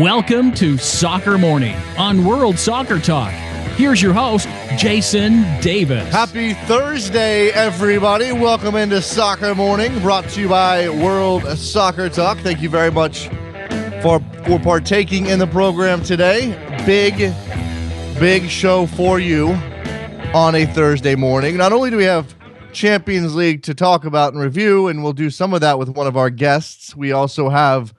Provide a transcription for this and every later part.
Welcome to Soccer Morning on World Soccer Talk. Here's your host, Jason Davis. Happy Thursday, everybody. Welcome into Soccer Morning, brought to you by World Soccer Talk. Thank you very much for partaking in the program today. Big show for you on a Thursday morning. Not only do we have Champions League to talk about and review, and we'll do some of that with one of our guests, we also have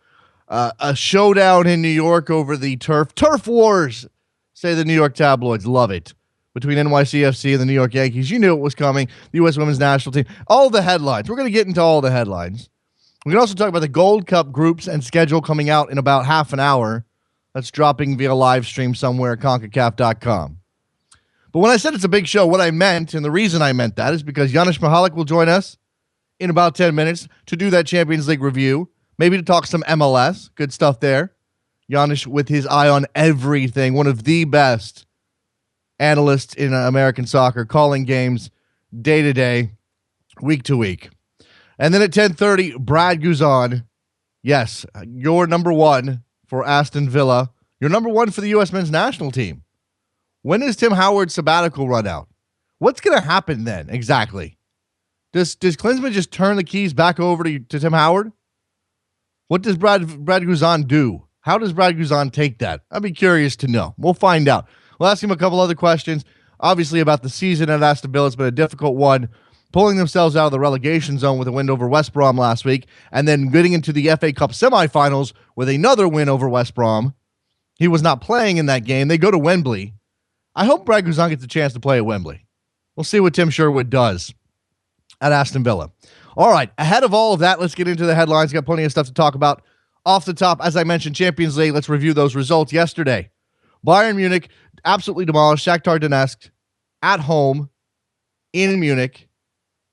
a showdown in New York over the turf wars, say the New York tabloids. Love it. Between NYCFC and the New York Yankees. You knew it was coming. The U.S. women's national team. All the headlines. We're going to get into all the headlines. We can also talk about the Gold Cup groups and schedule coming out in about half an hour. That's dropping via live stream somewhere at CONCACAF.com. But when I said it's a big show, what I meant, and the reason I meant that, is because Janusz Michallik will join us in about 10 minutes to do that Champions League review. Maybe to talk some MLS. Good stuff there. Janusz with his eye on everything. One of the best analysts in American soccer, calling games day to day, week to week. And then at 10:30, Brad Guzan. Yes, your number one for Aston Villa. Your number one for the U.S. men's national team. When does Tim Howard's sabbatical run out? What's going to happen then exactly? Does Klinsmann just turn the keys back over to Tim Howard? What does Brad Guzan do? How does Brad Guzan take that? I'd be curious to know. We'll find out. We'll ask him a couple other questions, obviously about the season at Aston Villa. It's been a difficult one, pulling themselves out of the relegation zone with a win over West Brom last week, and then getting into the FA Cup semifinals with another win over West Brom. He was not playing in that game. They go to Wembley. I hope Brad Guzan gets a chance to play at Wembley. We'll see what Tim Sherwood does at Aston Villa. All right, ahead of all of that, let's get into the headlines. Got plenty of stuff to talk about. Off the top, as I mentioned, Champions League, let's review those results yesterday. Bayern Munich absolutely demolished Shakhtar Donetsk at home in Munich,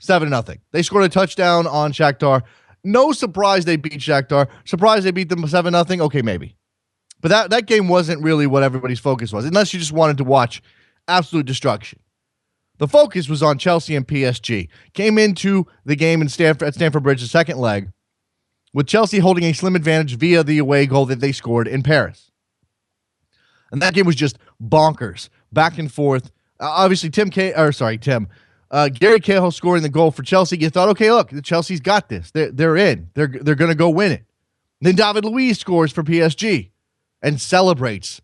7-0. They scored a touchdown on Shakhtar. No surprise they beat Shakhtar. Surprised they beat them 7-0? Okay, maybe. But that game wasn't really what everybody's focus was, unless you just wanted to watch absolute destruction. The focus was on Chelsea and PSG. Came into the game at Stamford Bridge, the second leg, with Chelsea holding a slim advantage via the away goal that they scored in Paris. And that game was just bonkers, back and forth. Obviously, Gary Cahill scoring the goal for Chelsea. You thought, okay, look, Chelsea's got this. They're in. They're going to go win it. Then David Luiz scores for PSG and celebrates,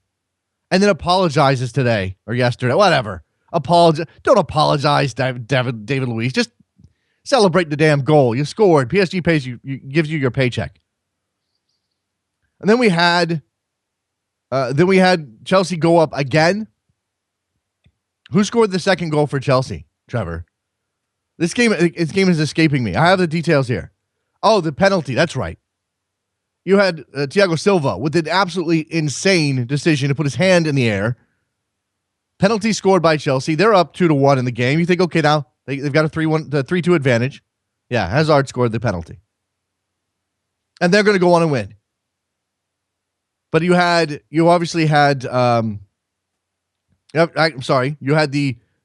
and then apologizes today or yesterday, whatever. Don't apologize, David Luiz. Just celebrate the damn goal. You scored. PSG gives you your paycheck. And then we had Chelsea go up again. Who scored the second goal for Chelsea, Trevor? This game is escaping me. I have the details here. Oh, the penalty. That's right. You had Thiago Silva with an absolutely insane decision to put his hand in the air. Penalty scored by Chelsea. They're up 2-1 in the game. You think, okay, now they've got a 3-2 advantage. Yeah, Hazard scored the penalty. And they're going to go on and win. But you had the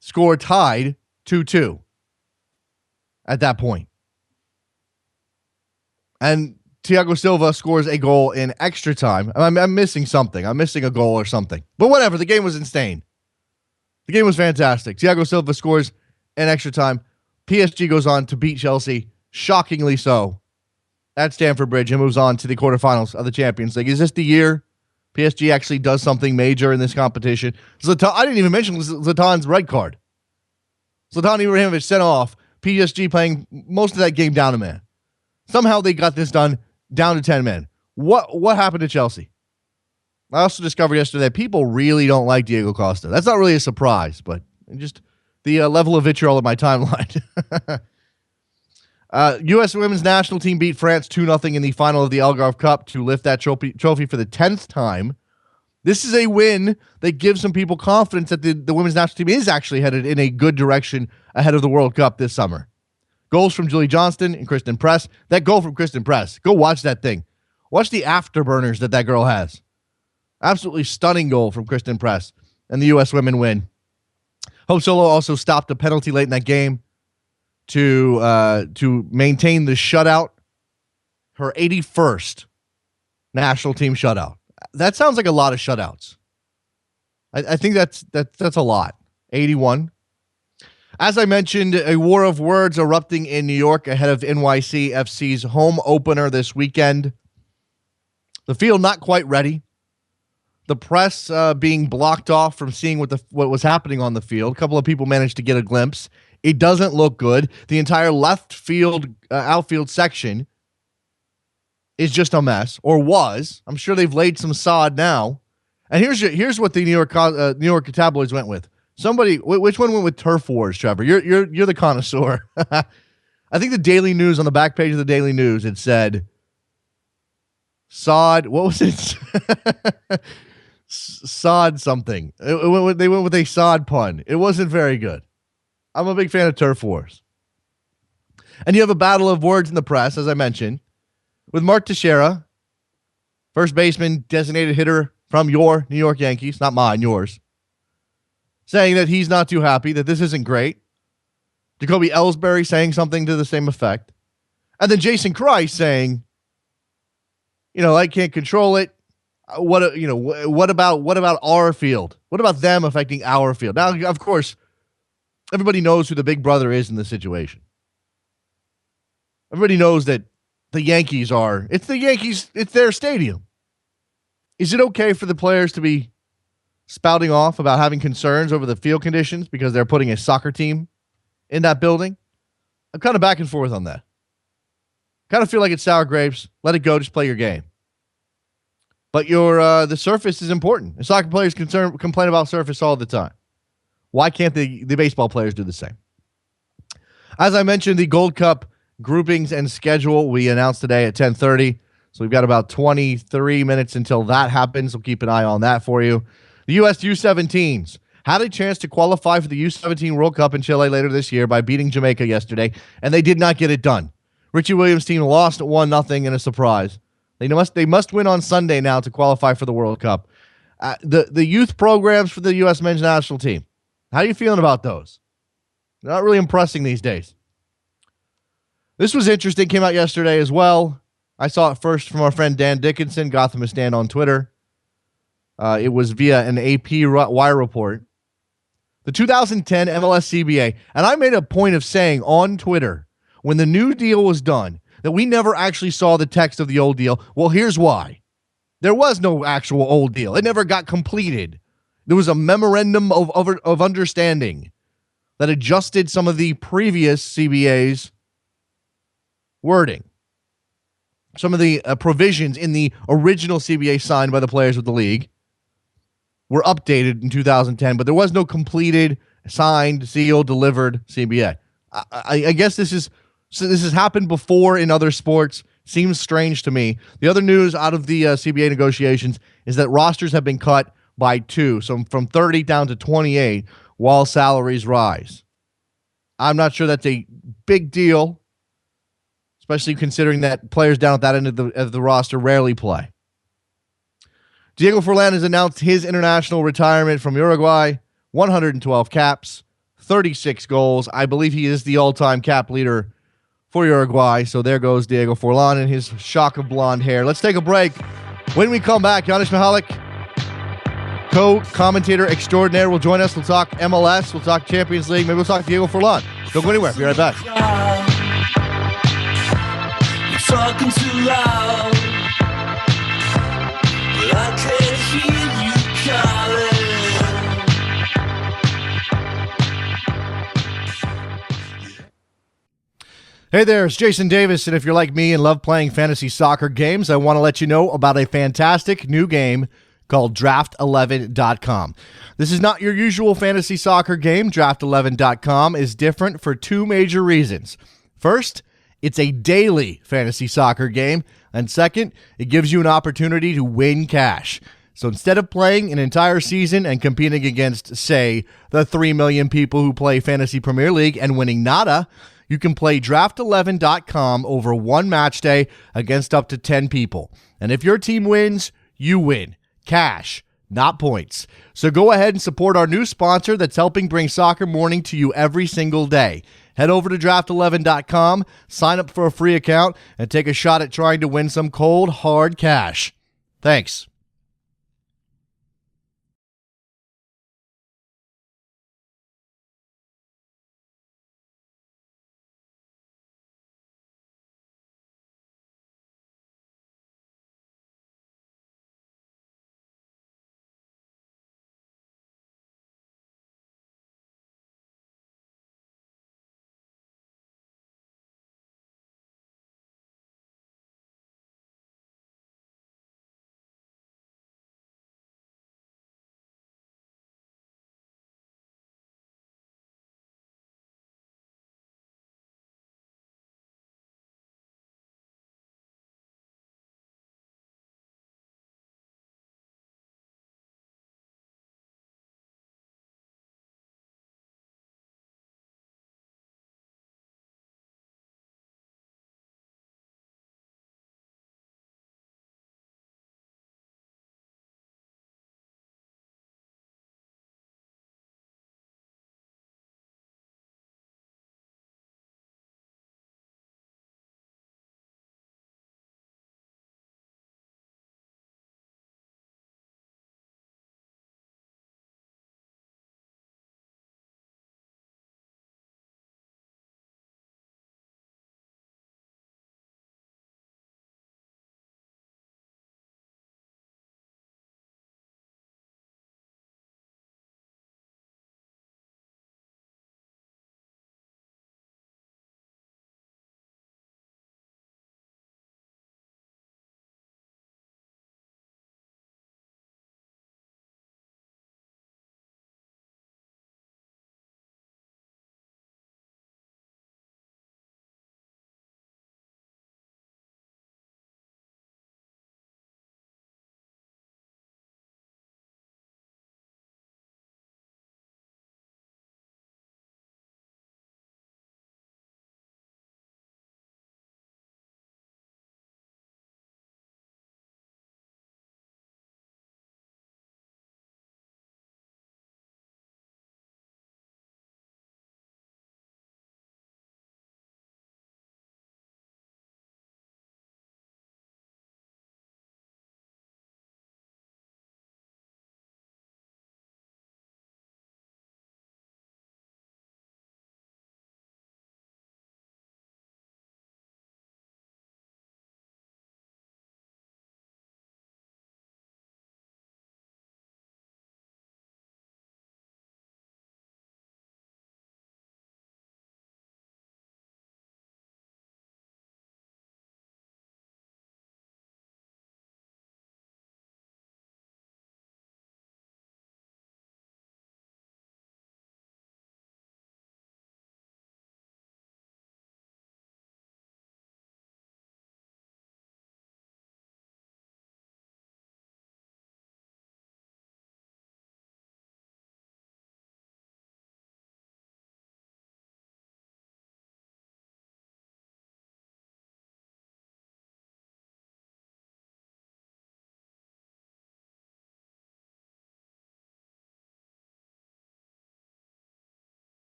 score tied 2-2 at that point. And Thiago Silva scores a goal in extra time. I'm missing something. I'm missing a goal or something. But whatever, the game was insane. The game was fantastic. Thiago Silva scores in extra time. PSG goes on to beat Chelsea, shockingly so, at Stamford Bridge, and moves on to the quarterfinals of the Champions League. Is this the year PSG actually does something major in this competition? I didn't even mention Zlatan's red card. Zlatan Ibrahimovic sent off. PSG playing most of that game down a man. Somehow they got this done down to 10 men. What happened to Chelsea? I also discovered yesterday that people really don't like Diego Costa. That's not really a surprise, but just the level of vitriol in my timeline. U.S. women's national team beat France 2-0 in the final of the Algarve Cup to lift that trophy for the 10th time. This is a win that gives some people confidence that the women's national team is actually headed in a good direction ahead of the World Cup this summer. Goals from Julie Johnston and Kristen Press. That goal from Kristen Press. Go watch that thing. Watch the afterburners that girl has. Absolutely stunning goal from Kristen Press. And the U.S. women win. Hope Solo also stopped a penalty late in that game to maintain the shutout. Her 81st national team shutout. That sounds like a lot of shutouts. I think that's a lot. 81. As I mentioned, a war of words erupting in New York ahead of NYCFC's home opener this weekend. The field not quite ready. The press being blocked off from seeing what was happening on the field. A couple of people managed to get a glimpse. It doesn't look good. The entire left field, outfield section is just a mess, or was. I'm sure they've laid some sod now. And here's what the New York tabloids went with. Which one went with turf wars, Trevor? You're the connoisseur. I think the Daily News, on the back page of the Daily News, it said sod. What was it? Sod something. They went with a sod pun. It wasn't very good. I'm a big fan of turf wars. And you have a battle of words in the press, as I mentioned, with Mark Teixeira, first baseman, designated hitter from your New York Yankees, not mine, yours, saying that he's not too happy, that this isn't great. Jacoby Ellsbury saying something to the same effect. And then Jason Kreis saying, I can't control it. What about our field? What about them affecting our field? Now, of course, everybody knows who the big brother is in this situation. Everybody knows that the Yankees it's the Yankees, it's their stadium. Is it okay for the players to be spouting off about having concerns over the field conditions because they're putting a soccer team in that building? I'm kind of back and forth on that. Kind of feel like it's sour grapes. Let it go. Just play your game. But the surface is important. And soccer players complain about surface all the time. Why can't the baseball players do the same? As I mentioned, the Gold Cup groupings and schedule we announced today at 10:30. So we've got about 23 minutes until that happens. We'll keep an eye on that for you. The U.S. U-17s had a chance to qualify for the U-17 World Cup in Chile later this year by beating Jamaica yesterday, and they did not get it done. Richie Williams' team lost 1-0 in a surprise. They must win on Sunday now to qualify for the World Cup. The youth programs for the U.S. men's national team, how are you feeling about those? They're not really impressing these days. This was interesting. Came out yesterday as well. I saw it first from our friend Dan Dickinson, Gotham Stand on Twitter. It was via an AP wire report. The 2010 MLS CBA, and I made a point of saying on Twitter when the new deal was done that we never actually saw the text of the old deal. Well, here's why. There was no actual old deal. It never got completed. There was a memorandum of understanding that adjusted some of the previous CBA's wording. Some of the provisions in the original CBA signed by the players with the league were updated in 2010, but there was no completed, signed, sealed, delivered CBA. I guess this has happened before in other sports. Seems strange to me. The other news out of the CBA negotiations is that rosters have been cut by 2, so from 30 down to 28, while salaries rise. I'm not sure that's a big deal, especially considering that players down at that end of the roster rarely play. Diego Forlan has announced his international retirement from Uruguay. 112 caps, 36 goals. I believe he is the all-time cap leader for Uruguay. So there goes Diego Forlan and his shock of blonde hair. Let's take a break. When we come back, Janusz Michallik, co-commentator extraordinaire, will join us. We'll talk MLS. We'll talk Champions League. Maybe we'll talk Diego Forlan. Don't go anywhere. Be right back. Talking too loud, but I can't hear you calling. Hey there, it's Jason Davis, and if you're like me and love playing fantasy soccer games, I want to let you know about a fantastic new game called Draft11.com. This is not your usual fantasy soccer game. Draft11.com is different for 2 major reasons. First, it's a daily fantasy soccer game. And second, it gives you an opportunity to win cash. So instead of playing an entire season and competing against, say, the 3 million people who play Fantasy Premier League and winning nada, you can play Draft11.com over 1 match day against up to 10 people. And if your team wins, you win. Cash, not points. So go ahead and support our new sponsor that's helping bring Soccer Morning to you every single day. Head over to Draft11.com, sign up for a free account, and take a shot at trying to win some cold, hard cash. Thanks.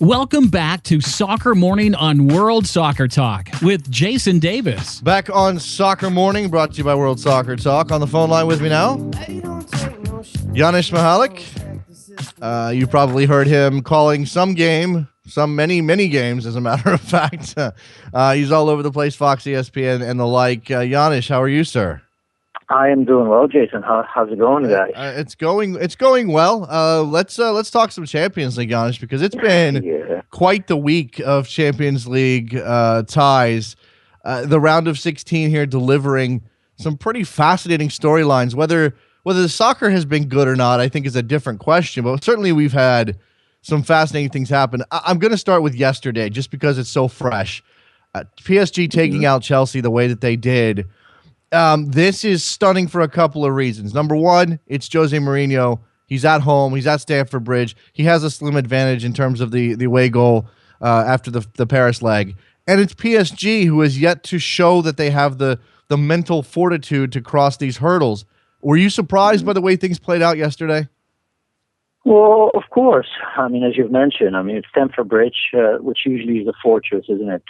Welcome back to Soccer Morning on World Soccer Talk with Jason Davis. Back on Soccer Morning, brought to you by World Soccer Talk. On the phone line with me now, Janusz Michallik. You probably heard him calling many games, as a matter of fact. He's all over the place, Fox, ESPN, and the like. Janusz, how are you, sir? I am doing well, Jason. How's it going, guys? It's going well. Let's talk some Champions League, Janusz, because it's been quite the week of Champions League ties. The round of 16 here delivering some pretty fascinating storylines. Whether the soccer has been good or not, I think, is a different question. But certainly we've had some fascinating things happen. I'm going to start with yesterday, just because it's so fresh. PSG taking out Chelsea the way that they did. This is stunning for a couple of reasons. Number one, it's Jose Mourinho. He's at home. He's at Stamford Bridge. He has a slim advantage in terms of the away goal after the Paris leg. And it's PSG, who has yet to show that they have the mental fortitude to cross these hurdles. Were you surprised by the way things played out yesterday? Well, of course. I mean, as you've mentioned, it's Stamford Bridge, which usually is a fortress, isn't it?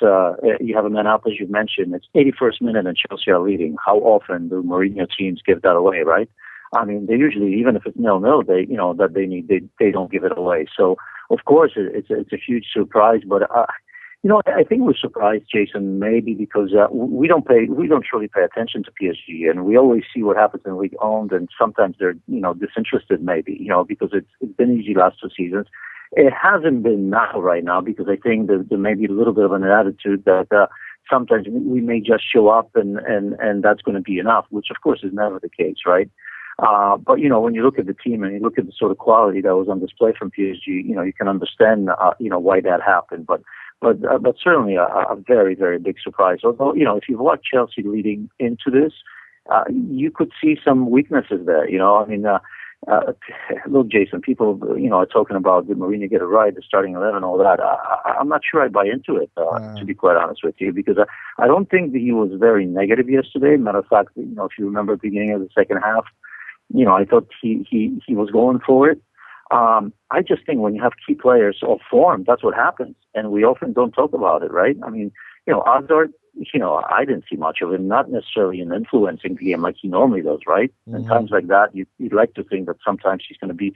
You have a man up, as you've mentioned. It's 81st minute and Chelsea are leading. How often do Mourinho teams give that away, right? I mean, they usually, even if it's 0-0, they don't give it away. So, of course, it's a huge surprise. But I think we're surprised, Jason, maybe because we don't truly pay attention to PSG, and we always see what happens in league owned, and sometimes they're disinterested, maybe because it's been easy last two seasons. It hasn't been now right now because I think there may be a little bit of an attitude that sometimes we may just show up and that's going to be enough, which of course is never the case, right? But when you look at the team and you look at the sort of quality that was on display from PSG, you can understand why that happened, but certainly a very, very big surprise. Although, if you've watched Chelsea leading into this, you could see some weaknesses there. Look, Jason, people, are talking about did Mourinho get it right, the starting 11, all that. I'm not sure I buy into it, to be quite honest with you, because I don't think that he was very negative yesterday. Matter of fact, if you remember the beginning of the second half, I thought he was going for it. I just think when you have key players off form, that's what happens, and we often don't talk about it, right? I mean, Hazard, I didn't see much of him, not necessarily in influencing the game like he normally does, right? Mm-hmm. In times like that, you'd like to think that sometimes he's going to be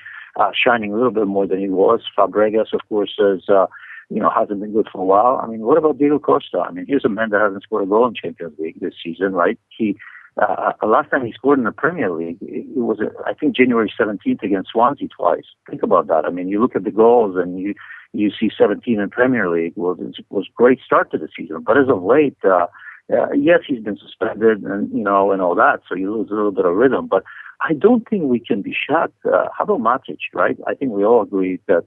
shining a little bit more than he was. Fabregas, of course, hasn't been good for a while. I mean, what about Diego Costa? I mean, here's a man that hasn't scored a goal in Champions League this season, right? Last time he scored in the Premier League, it was, I think, January 17th against Swansea twice. Think about that. I mean, you look at the goals and you see 17 in Premier League. Well, it was a great start to the season. But as of late, yes, he's been suspended and all that, so you lose a little bit of rhythm. But I don't think we can be shocked. How about Matic, right? I think we all agree that,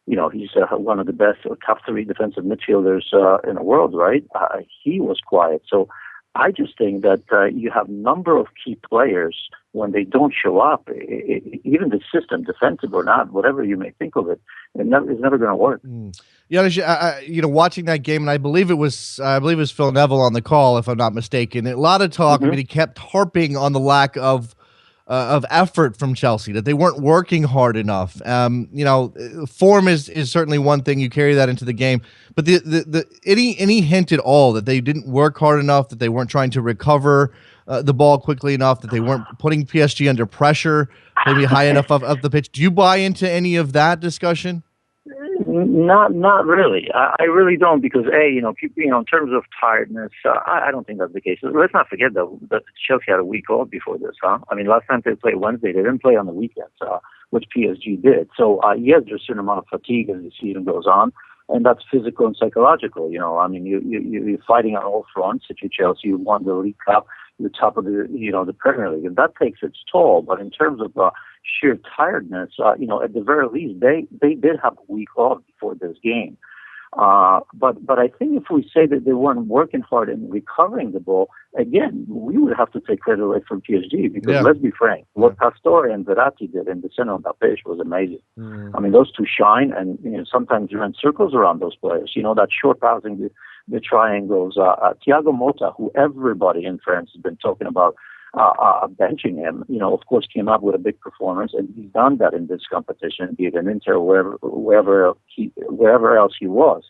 he's one of the best top three defensive midfielders in the world, right? He was quiet. So I just think that you have a number of key players when they don't show up, even the system, defensive or not, whatever you may think of it, it's never going to work. Yeah, watching that game, and I believe it was Phil Neville on the call, if I'm not mistaken. A lot of talk, but he kept harping on the lack of effort from Chelsea, that they weren't working hard enough. Form is certainly one thing. You carry that into the game, but any hint at all that they didn't work hard enough, that they weren't trying to recover the ball quickly enough, that they weren't putting PSG under pressure, maybe high enough up the pitch. Do you buy into any of that discussion? Not really. I really don't, because in terms of tiredness, I don't think that's the case. Let's not forget that Chelsea had a week off before this, huh? I mean, last time they played Wednesday, they didn't play on the weekends, which PSG did. So yes, there's a certain amount of fatigue as the season goes on, and that's physical and psychological. I mean, you're fighting on all fronts. If you're Chelsea, you won the League Cup, you're top of the Premier League, and that takes its toll. But in terms of sheer tiredness, at the very least, they did have a week off before this game. But I think if we say that they weren't working hard in recovering the ball, again, we would have to take credit away from PSG, because let's be frank, what Pastore and Verratti did in the center of that pitch was amazing. I mean, those two shine, and sometimes you run circles around those players. That short passing, the triangles. Thiago Motta, who everybody in France has been talking about benching him, of course, came up with a big performance, and he's done that in this competition, be it in Inter, wherever else he was.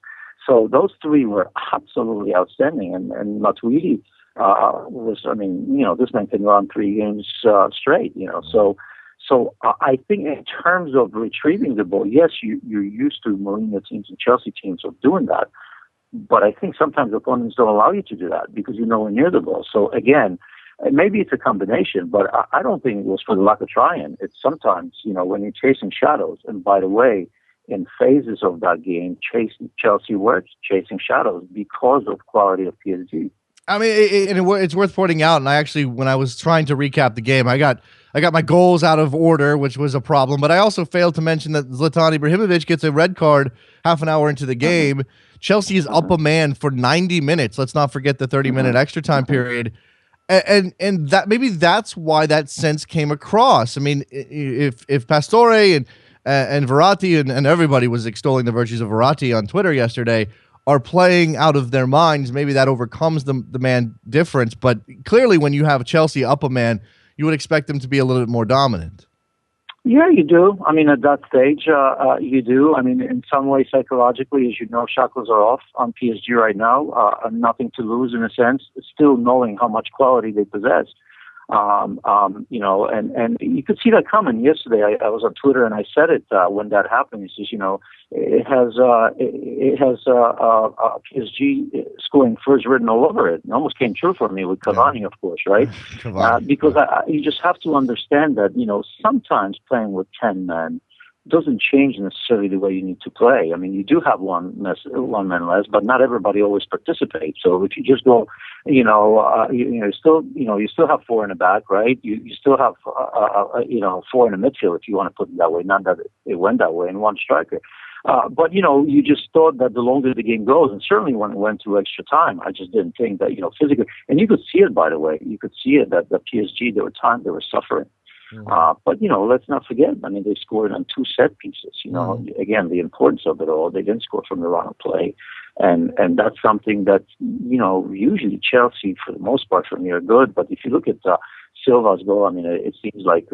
So those three were absolutely outstanding, and Matuidi this man can run 3 games straight, So I think in terms of retrieving the ball, yes, you're used to Mourinho teams and Chelsea teams of doing that, but I think sometimes opponents don't allow you to do that because you're nowhere near the ball. So again, maybe it's a combination, but I don't think it was for the lack of trying. It's sometimes, when you're chasing shadows, and by the way, in phases of that game, Chelsea were chasing shadows because of quality of PSG. I mean, it's worth pointing out, and I actually, when I was trying to recap the game, I got my goals out of order, which was a problem, but I also failed to mention that Zlatan Ibrahimovic gets a red card half an hour into the game. Chelsea is up a man for 90 minutes. Let's not forget the 30-minute extra time period. And that maybe that's why that sense came across. I mean, if Pastore and Verratti and everybody was extolling the virtues of Verratti on Twitter yesterday, are playing out of their minds, maybe that overcomes the man difference. But clearly when you have Chelsea up a man, you would expect them to be a little bit more dominant. Yeah, you do. I mean, at that stage, you do. I mean, in some way, psychologically, as you know, shackles are off on PSG right now. Nothing to lose in a sense, still knowing how much quality they possess. And you could see that coming yesterday. I was on Twitter and I said it when that happened. It says, it has PSG scoring first written all over it. It almost came true for me with Cavani, of course, right? Because you just have to understand that, sometimes playing with 10 men doesn't change necessarily the way you need to play. I mean, you do have one man less, but not everybody always participates. So if you just go, you still have 4 in the back, right? You still have, 4 in the midfield, if you want to put it that way. Not that it went that way, and 1 striker. But you just thought that the longer the game goes, and certainly when it went to extra time, I just didn't think that, physically, and you could see it, by the way, that the PSG, there were times they were suffering. But, let's not forget, I mean, they scored on 2 set pieces, again, the importance of it all. They didn't score from the run of play. And that's something that, usually Chelsea, for the most part, for me, are good. But if you look at Silva's goal, I mean, it seems like,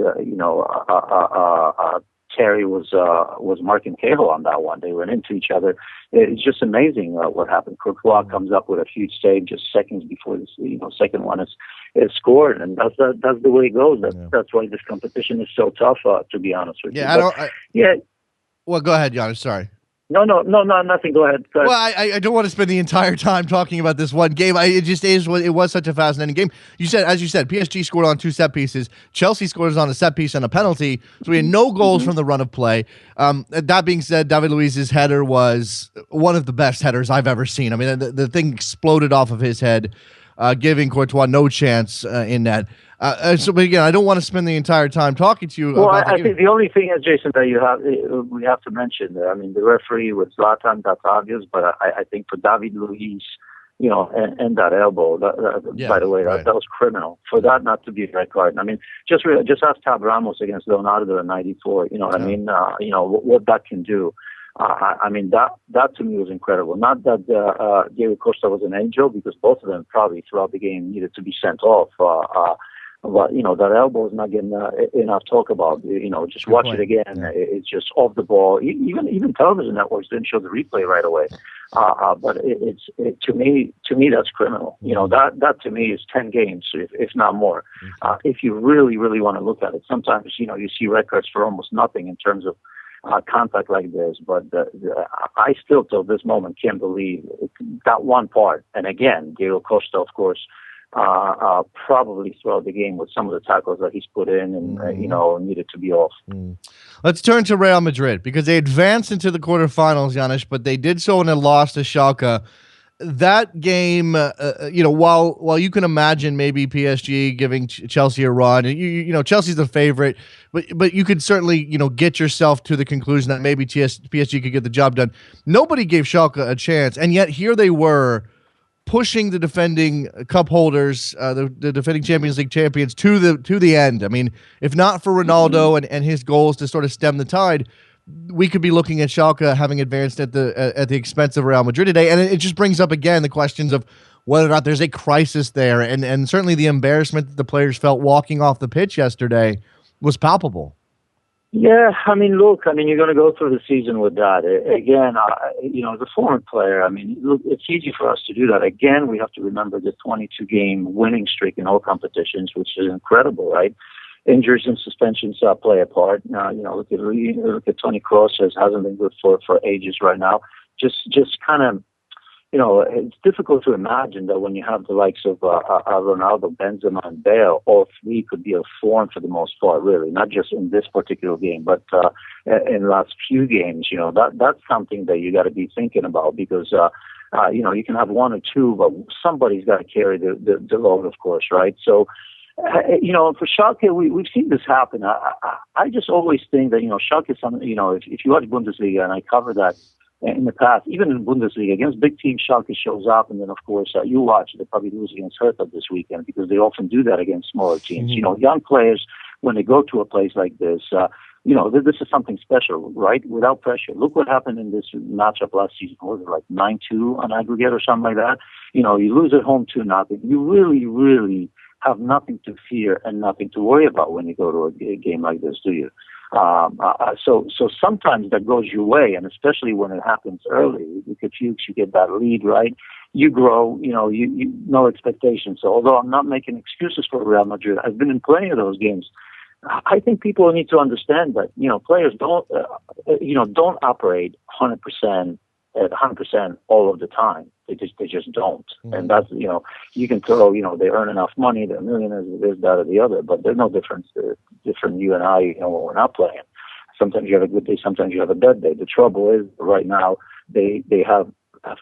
Terry was marking Cahill on that one. They ran into each other. It's just amazing what happened. Courtois comes up with a huge save just seconds before this, second one is scored, and that's the way it goes. That's why this competition is so tough. To be honest with you. Well, go ahead, Janusz. Sorry. No, nothing. Go ahead. Well, I don't want to spend the entire time talking about this one game. It was such a fascinating game. As you said, PSG scored on 2 set pieces. Chelsea scores on a set piece and a penalty. So we had no goals from the run of play. That being said, David Luiz's header was one of the best headers I've ever seen. I mean, the thing exploded off of his head, giving Courtois no chance in that. But again, I don't want to spend the entire time talking to you. Well, I think the only thing is, Jason, that we have to mention, I mean, the referee with Zlatan, that's obvious, but I think for David Luiz, and that elbow, by the way, that was criminal. For that not to be a red card. I mean, just ask Tab Ramos against Leonardo in '94. I mean, what that can do. I mean, that to me was incredible. Not that Diego Costa was an angel, because both of them probably throughout the game needed to be sent off. But, that elbow is not getting enough talk about. Just watch it again. Yeah. It's just off the ball. Even television networks didn't show the replay right away. But to me, that's criminal. That to me is 10 games, if not more. If you really, really want to look at it, sometimes, you see red cards for almost nothing in terms of contact like this, but I still, till this moment, can't believe that one part. And again, Diego Costa, of course, probably throughout the game with some of the tackles that he's put in and, needed to be off. Let's turn to Real Madrid, because they advanced into the quarterfinals, Janusz, but they did so in a loss to Schalke. That game, while you can imagine maybe PSG giving Chelsea a run, Chelsea's the favorite, but you could certainly, get yourself to the conclusion that maybe PSG could get the job done. Nobody gave Schalke a chance, and yet here they were, pushing the defending cup holders, the defending Champions League champions, to the end. I mean, if not for Ronaldo and his goals to sort of stem the tide, we could be looking at Schalke having advanced at the expense of Real Madrid today. And it just brings up again the questions of whether or not there's a crisis there. And certainly the embarrassment that the players felt walking off the pitch yesterday was palpable. Yeah, I mean, look, I mean, you're going to go through the season with that. Again, as a former player, I mean, look, it's easy for us to do that. Again, we have to remember the 22-game winning streak in all competitions, which is incredible, right? Injuries and suspensions play a part. Look at Toni Kroos, hasn't been good for ages right now. Just kind of, it's difficult to imagine that when you have the likes of Ronaldo, Benzema, and Bale, all three could be a form for the most part, really, not just in this particular game, but in the last few games. That's something that you got to be thinking about because, you can have one or two, but somebody's got to carry the load, of course, right? So, for Schalke, we've seen this happen. I just always think that, Schalke is something, if you watch Bundesliga, and I cover that in the past, even in Bundesliga, against big teams, Schalke shows up, and then, of course, you watch, they probably lose against Hertha this weekend because they often do that against smaller teams. Mm-hmm. Young players, when they go to a place like this, this is something special, right? Without pressure. Look what happened in this matchup last season. Was it like 9-2 on aggregate or something like that? You lose at home 2-0. You really, really have nothing to fear and nothing to worry about when you go to a game like this, do you? So sometimes that goes your way, and especially when it happens early, because you get that lead, right? You grow, you no expectations. So although I'm not making excuses for Real Madrid, I've been in plenty of those games. I think people need to understand that, players don't operate 100% at 100% all of the time. They just don't. Mm-hmm. And that's, you can throw, they earn enough money, they're millionaires, this, that, or the other, but there's no difference. Different you and I, when we're not playing. Sometimes you have a good day, sometimes you have a bad day. The trouble is right now they have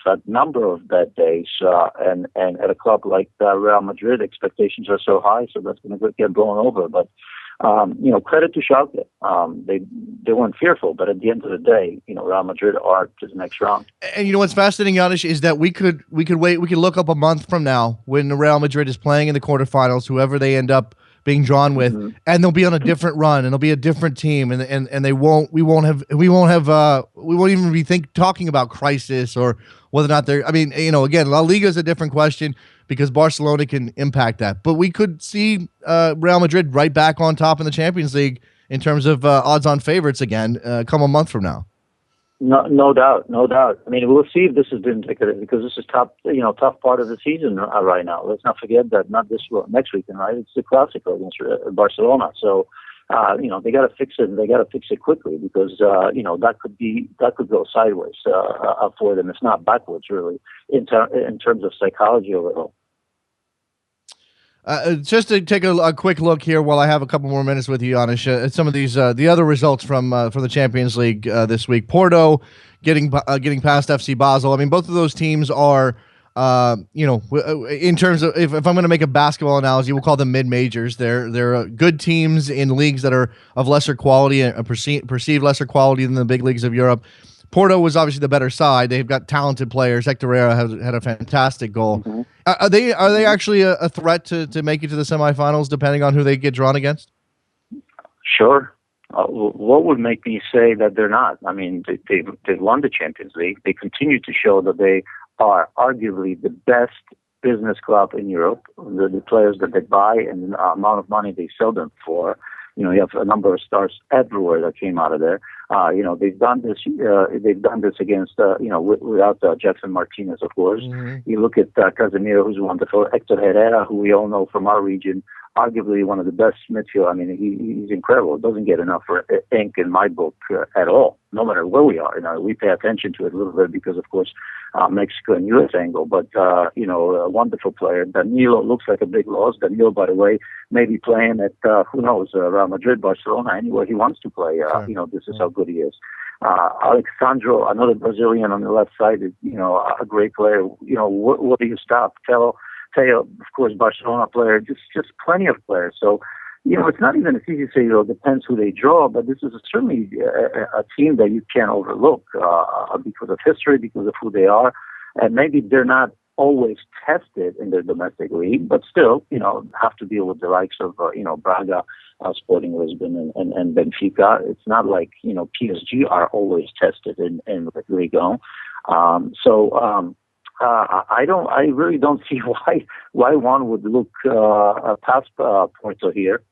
a number of bad days, and at a club like Real Madrid, expectations are so high, so that's going to get blown over. But credit to Schalke. They weren't fearful, but at the end of the day, Real Madrid are to the next round. And what's fascinating, Janusz, is that we could wait. We could look up a month from now when Real Madrid is playing in the quarterfinals, whoever they end up being drawn with, mm-hmm. and they'll be on a different run, and they'll be a different team, and we won't even be talking about crisis or whether or not they're. I mean, again, La Liga is a different question because Barcelona can impact that, but we could see Real Madrid right back on top in the Champions League in terms of odds-on favorites again come a month from now. No doubt. I mean, we'll see if this is indicative because this is tough part of the season right now. Let's not forget that next weekend, right? It's the Clásico against Barcelona. So, they got to fix it. And they got to fix it quickly because that could go sideways for them. It's not backwards, really, in terms of psychology overall. Just to take a quick look here while I have a couple more minutes with you, Janusz, at some of these the other results from the Champions League this week. Porto getting past FC Basel. I mean, both of those teams are, in terms of if I'm going to make a basketball analogy, we'll call them mid-majors. They're good teams in leagues that are of lesser quality and perceived lesser quality than the big leagues of Europe. Porto was obviously the better side. They've got talented players. Hector Herrera had a fantastic goal. Mm-hmm. Are they actually a threat to make it to the semifinals, depending on who they get drawn against? Sure. What would make me say that they're not? I mean, they've won the Champions League. They continue to show that they are arguably the best business club in Europe. The players that they buy and the amount of money they sell them for. You have a number of stars everywhere that came out of there. They've done this. They've done this against, without Jackson Martinez, of course. Mm-hmm. You look at Casemiro, who's wonderful. Hector Herrera, who we all know from our region, arguably one of the best midfield. I mean, he's incredible. Doesn't get enough ink in my book at all. No matter where we are, we pay attention to it a little bit because, of course, Mexico and U.S. angle. But a wonderful player. Danilo looks like a big loss. Danilo, by the way, may be playing at who knows, Real Madrid, Barcelona, anywhere he wants to play. Sure. This is how good he is. Alexandro, another Brazilian on the left side, is a great player. What do you stop? Teo, of course, Barcelona player. Just plenty of players. So. It's not even as easy to say, depends who they draw, but this is certainly a team that you can't overlook because of history, because of who they are. And maybe they're not always tested in their domestic league, but still, have to deal with the likes of, Braga, Sporting Lisbon, and Benfica. It's not like, PSG are always tested in Ligue 1. I really don't see why one would look past Porto here.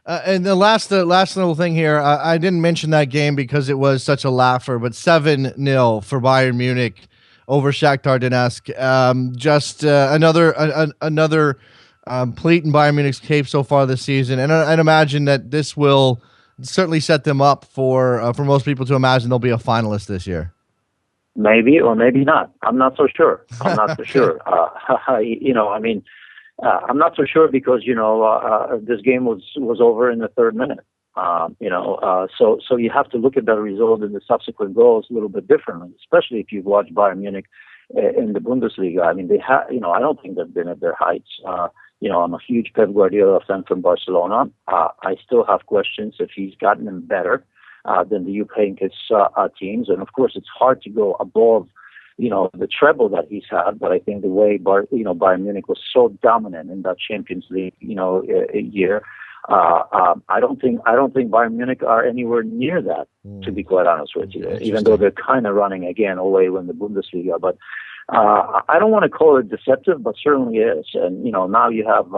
And the last little thing here, I didn't mention that game because it was such a laugher, but 7-0 for Bayern Munich over Shakhtar Donetsk. Just another pleat in Bayern Munich's cape so far this season, and I'd imagine that this will certainly set them up for most people to imagine they'll be a finalist this year. Maybe or maybe not. I'm not so sure. I'm not so sure. I'm not so sure because this game was over in the third minute. So you have to look at that result and the subsequent goals a little bit differently, especially if you've watched Bayern Munich in the Bundesliga. I mean, they have. I don't think they've been at their heights. I'm a huge Pep Guardiola fan from Barcelona. I still have questions if he's gotten them better than the Juventus teams, and of course, it's hard to go above the treble that he's had, but I think the way Bayern Munich was so dominant in that Champions League, year, I don't think Bayern Munich are anywhere near that, to be quite honest with you, even though they're kind of running again away in the Bundesliga. But I don't want to call it deceptive, but certainly is. And, now you have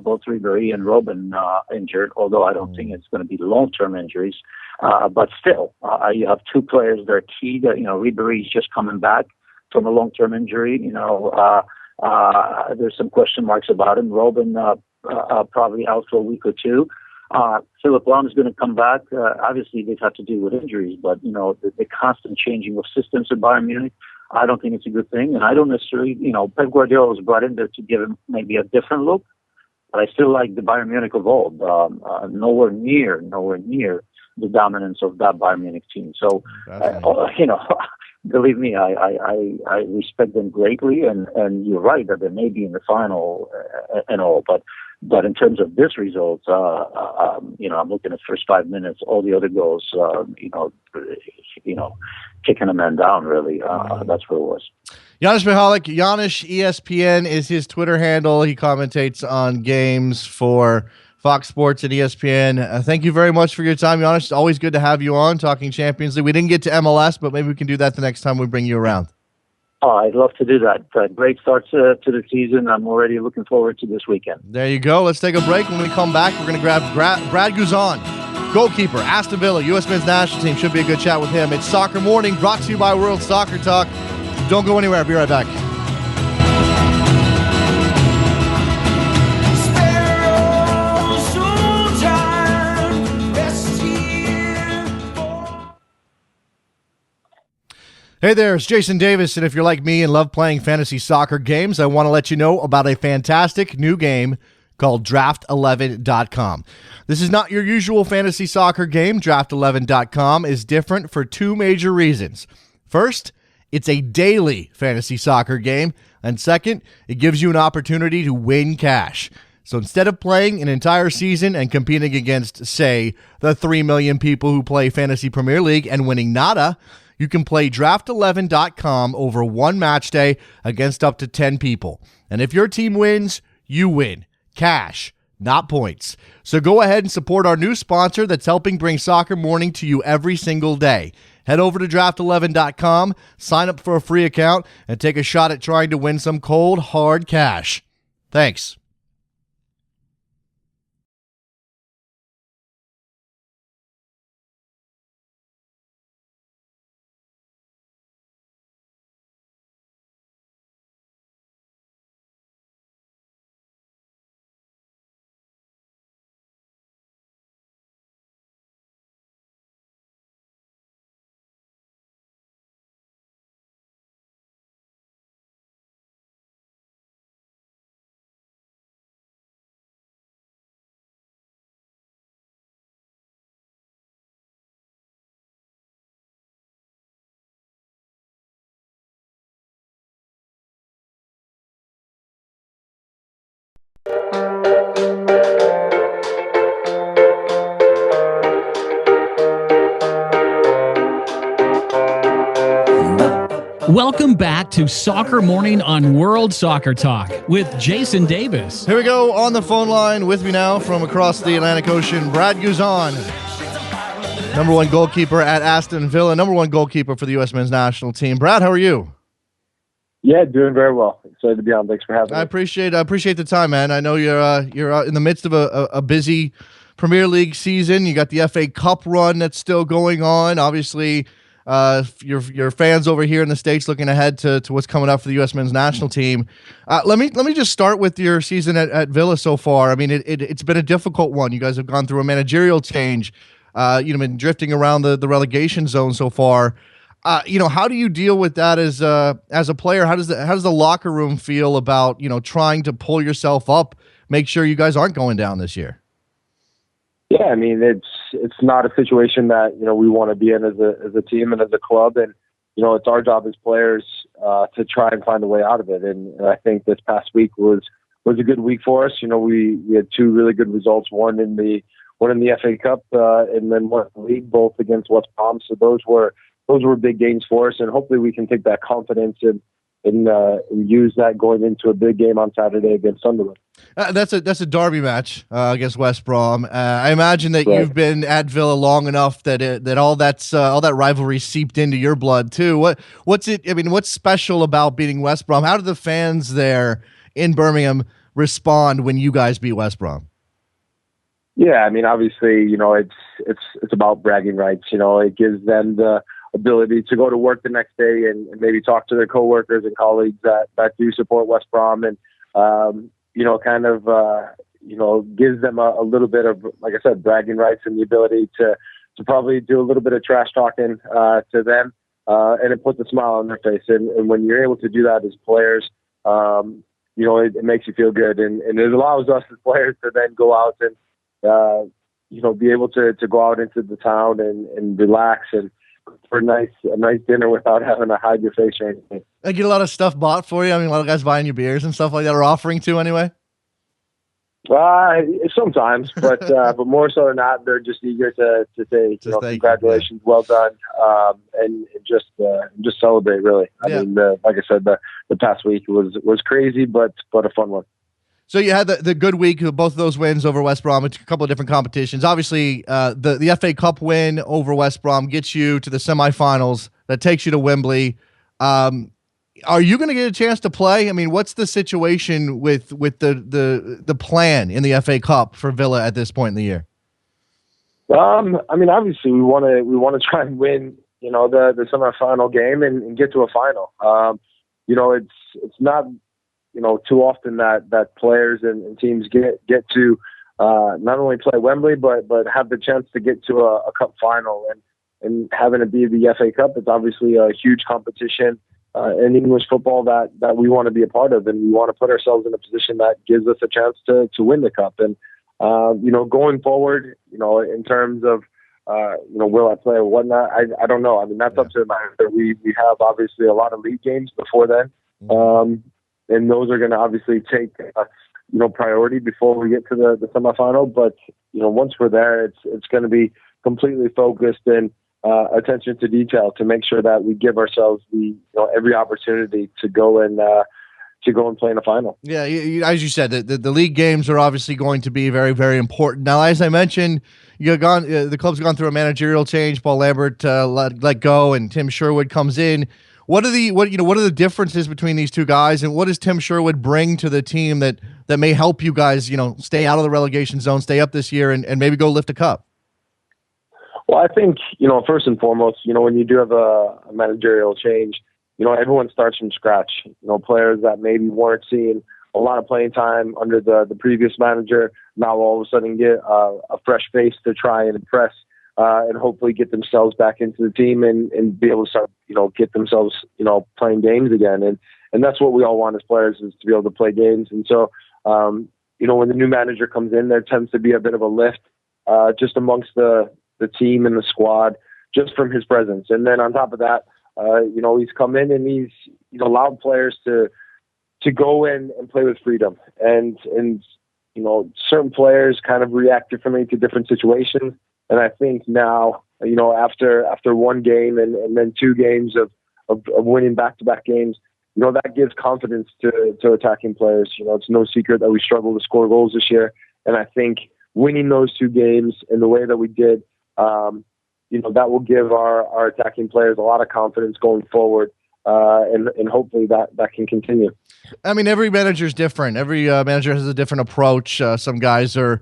both Ribéry and Robben injured, although I don't think it's going to be long-term injuries. But still, you have two players that are key. That Ribéry is just coming back from a long-term injury. There's some question marks about him. Robben probably out for a week or two. Philip Lahm is going to come back. Obviously, they've had to deal with injuries, but the constant changing of systems at Bayern Munich, I don't think it's a good thing. And I don't necessarily, Pep Guardiola was brought in there to give him maybe a different look, but I still like the Bayern Munich of old. Nowhere near the dominance of that Bayern Munich team. So, believe me, I respect them greatly, and you're right that they may be in the final and all, but in terms of this result, I'm looking at the first 5 minutes, all the other goals, kicking a man down, really. That's what it was. Janusz Michallik, Janusz ESPN is his Twitter handle. He commentates on games for Fox Sports and ESPN. Thank you very much for your time, Janusz. It's always good to have you on talking Champions League. We didn't get to MLS, but maybe we can do that the next time we bring you around. Oh, I'd love to do that. Great start to the season. I'm already looking forward to this weekend. There you go. Let's take a break. When we come back, we're going to grab Brad Guzan, goalkeeper, Aston Villa, U.S. men's national team. Should be a good chat with him. It's Soccer Morning, brought to you by World Soccer Talk. Don't go anywhere. I'll be right back. Hey there, it's Jason Davis, and if you're like me and love playing fantasy soccer games, I want to let you know about a fantastic new game called Draft11.com. This is not your usual fantasy soccer game. Draft11.com is different for two major reasons. First, it's a daily fantasy soccer game, and second, it gives you an opportunity to win cash. So instead of playing an entire season and competing against, say, the 3 million people who play Fantasy Premier League and winning nada, you can play Draft11.com over one match day against up to 10 people. And if your team wins, you win. Cash, not points. So go ahead and support our new sponsor that's helping bring Soccer Morning to you every single day. Head over to Draft11.com, sign up for a free account, and take a shot at trying to win some cold, hard cash. Thanks. Welcome back to Soccer Morning on World Soccer Talk with Jason Davis. Here we go on the phone line with me now from across the Atlantic Ocean, Brad Guzan, number one goalkeeper at Aston Villa, number one goalkeeper for the U.S. men's national team. Brad, how are you? Yeah, doing very well. Excited to be on. Thanks for having me. I appreciate the time, man. I know you're in the midst of a busy Premier League season. You got the FA Cup run that's still going on. Obviously, your fans over here in the States looking ahead to what's coming up for the U.S. men's national team. Let me just start with your season at Villa so far. I mean, it's been a difficult one. You guys have gone through a managerial change. Been drifting around the relegation zone so far. How do you deal with that as a player? How does the locker room feel about trying to pull yourself up, make sure you guys aren't going down this year? Yeah, I mean it's not a situation that we want to be in as a team and as a club, and it's our job as players to try and find a way out of it. And I think this past week was a good week for us. We had two really good results, one in the FA Cup and then one in the league, both against West Brom. So those were big games for us, and hopefully we can take that confidence and use that going into a big game on Saturday against Sunderland. That's a derby match against West Brom. I imagine that Right. you've been at Villa long enough that all that rivalry seeped into your blood too. What's special about beating West Brom? How do the fans there in Birmingham respond when you guys beat West Brom? Yeah, I mean, obviously, it's about bragging rights. It gives them the ability to go to work the next day and maybe talk to their coworkers and colleagues that do support West Brom, and gives them a little bit of, like I said, bragging rights and the ability to probably do a little bit of trash talking to them, and it puts a smile on their face. And when you're able to do that as players, it makes you feel good, and it allows us as players to then go out and be able to go out into the town and relax and for a nice dinner without having to hide your face or anything. I get a lot of stuff bought for you. I mean, a lot of guys buying you beers and stuff like that, or offering to anyway. Sometimes, but more so than not, they're just eager to say, congratulations, well done, and just celebrate. Really, I mean, like I said, the past week was crazy, but a fun one. So you had the good week, both of those wins over West Brom, a couple of different competitions. Obviously, the FA Cup win over West Brom gets you to the semifinals. That takes you to Wembley. Are you going to get a chance to play? I mean, what's the situation with the plan in the FA Cup for Villa at this point in the year? I mean, obviously, we want to try and win, the semifinal game and get to a final. It's not, too often that players and teams get to not only play Wembley, but have the chance to get to a cup final, and having it be the FA Cup. It's obviously a huge competition in English football that we want to be a part of, and we want to put ourselves in a position that gives us a chance to win the cup. And going forward, in terms of will I play or whatnot, I don't know. I mean, that's up to the manager. We have obviously a lot of league games before then. And those are going to obviously take, priority before we get to the semifinal. But, once we're there, it's going to be completely focused and attention to detail to make sure that we give ourselves every opportunity to go and play in a final. Yeah, as you said, the league games are obviously going to be very, very important. Now, as I mentioned, the club's gone through a managerial change. Paul Lambert let go, and Tim Sherwood comes in. What are the differences between these two guys, and what does Tim Sherwood bring to the team that may help you guys, stay out of the relegation zone, stay up this year, and maybe go lift a cup? Well, I think, first and foremost, when you do have a managerial change, everyone starts from scratch. Players that maybe weren't seeing a lot of playing time under the previous manager now all of a sudden get a fresh face to try and impress and hopefully get themselves back into the team and be able to start, get themselves, playing games again. And that's what we all want as players, is to be able to play games. And so, when the new manager comes in, there tends to be a bit of a lift just amongst the team and the squad, just from his presence. And then on top of that, he's come in and he's allowed players to go in and play with freedom. And certain players kind of react differently to different situations. And I think now, after one game and then two games of winning back-to-back games, that gives confidence to attacking players. It's no secret that we struggle to score goals this year. And I think winning those two games in the way that we did, that will give our attacking players a lot of confidence going forward and hopefully that can continue. I mean, every manager is different. Every manager has a different approach. Some guys are,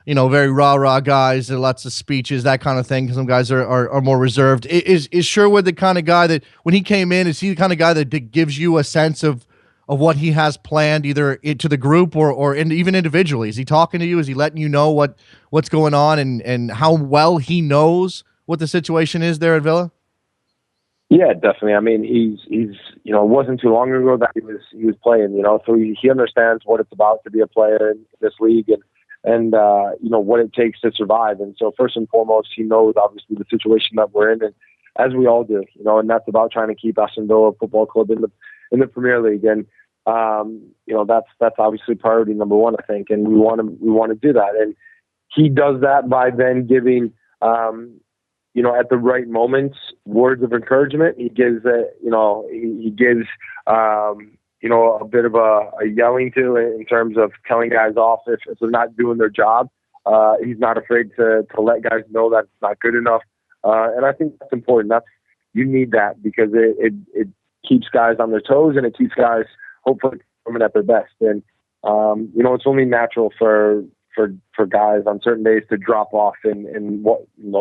very rah-rah guys. There are lots of speeches, that kind of thing. Some guys are more reserved. Is Sherwood the kind of guy that, when he came in, is he the kind of guy that gives you a sense of what he has planned, either to the group or even individually? Is he talking to you? Is he letting you know what's going on and how well he knows what the situation is there at Villa? Yeah, definitely. I mean, he's it wasn't too long ago that he was playing, so he understands what it's about to be a player in this league and what it takes to survive. And so first and foremost, he knows obviously the situation that we're in, and as we all do, and that's about trying to keep Aston Villa Football Club in the Premier League. And that's obviously priority number one, I think, and we want to do that. And he does that by then giving at the right moments, words of encouragement. He gives he gives a bit of a yelling to in terms of telling guys off if they're not doing their job. He's not afraid to let guys know that it's not good enough. And I think that's important. You need that because it keeps guys on their toes and it keeps guys hopefully performing at their best. And it's only natural for guys on certain days to drop off and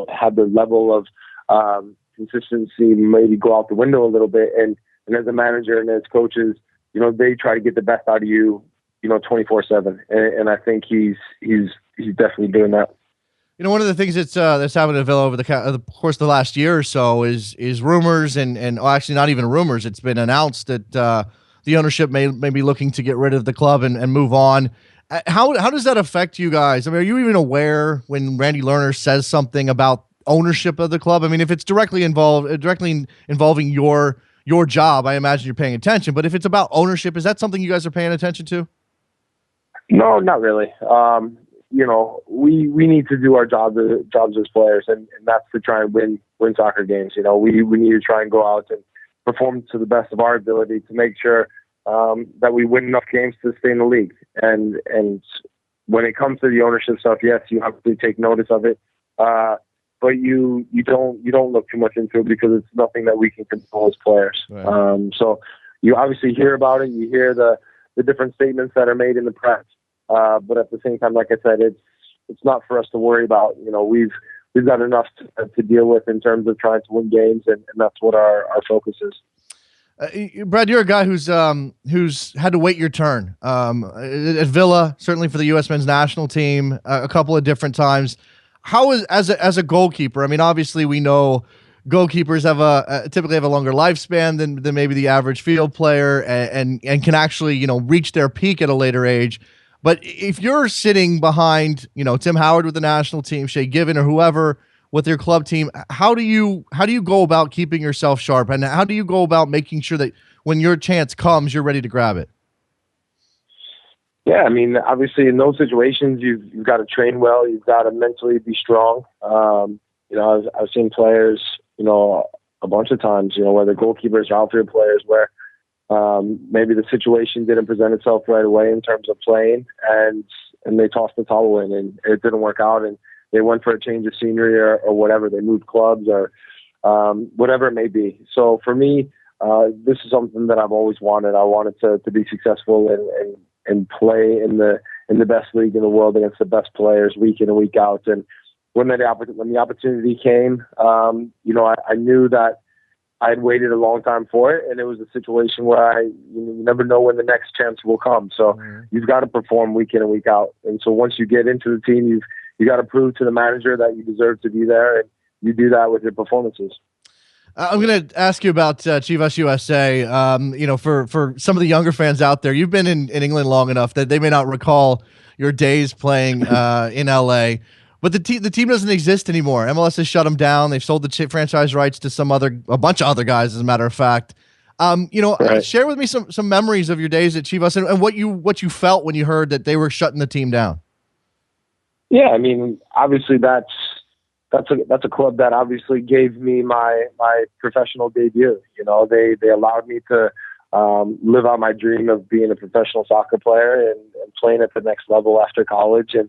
have their level of consistency maybe go out the window a little bit. And as a manager and as coaches, they try to get the best out of you, 24/7. And I think he's definitely doing that. One of the things that's happened at Villa over the course of the last year or so is rumors and actually not even rumors. It's been announced that the ownership may be looking to get rid of the club and move on. How does that affect you guys? I mean, are you even aware when Randy Lerner says something about ownership of the club? I mean, if it's directly involving your job, I imagine you're paying attention. But if it's about ownership, is that something you guys are paying attention to? No, not really. We need to do our jobs as players, and that's to try and win soccer games. We need to try and go out and perform to the best of our ability to make sure that we win enough games to stay in the league. And when it comes to the ownership stuff, yes, you have to take notice of it, but you don't look too much into it because it's nothing that we can control as players. Right. So you obviously hear about it, you hear the different statements that are made in the press, but at the same time, like I said, it's not for us to worry about. We've got enough to deal with in terms of trying to win games, and that's what our focus is. Brad, you're a guy who's had to wait your turn at Villa, certainly for the U.S. men's national team, a couple of different times. How is as a goalkeeper? I mean, obviously we know goalkeepers typically have a longer lifespan than maybe the average field player, and can actually reach their peak at a later age. But if you're sitting behind Tim Howard with the national team, Shea Given, or whoever with your club team, how do you go about keeping yourself sharp, and how do you go about making sure that when your chance comes, you're ready to grab it? Yeah, I mean, obviously in those situations, you've got to train well. You've got to mentally be strong. I've seen players, a bunch of times, whether goalkeepers or outfield players, where maybe the situation didn't present itself right away in terms of playing, and they tossed the towel in, and it didn't work out, and they went for a change of scenery or whatever. They moved clubs or whatever it may be. So for me, this is something that I've always wanted. I wanted to be successful and play in the best league in the world against the best players week in and week out. And when the opportunity came, I knew that I had waited a long time for it, and it was a situation where you never know when the next chance will come. So you've got to perform week in and week out. And so once you get into the team, you got to prove to the manager that you deserve to be there, and you do that with your performances. I'm going to ask you about Chivas USA. For some of the younger fans out there, you've been in England long enough that they may not recall your days playing in LA. But the team doesn't exist anymore. MLS has shut them down. They've sold the franchise rights to a bunch of other guys, as a matter of fact. Right. Share with me some memories of your days at Chivas and what you felt when you heard that they were shutting the team down. Yeah, I mean, obviously that's a club that obviously gave me my professional debut. They allowed me to live out my dream of being a professional soccer player and playing at the next level after college. And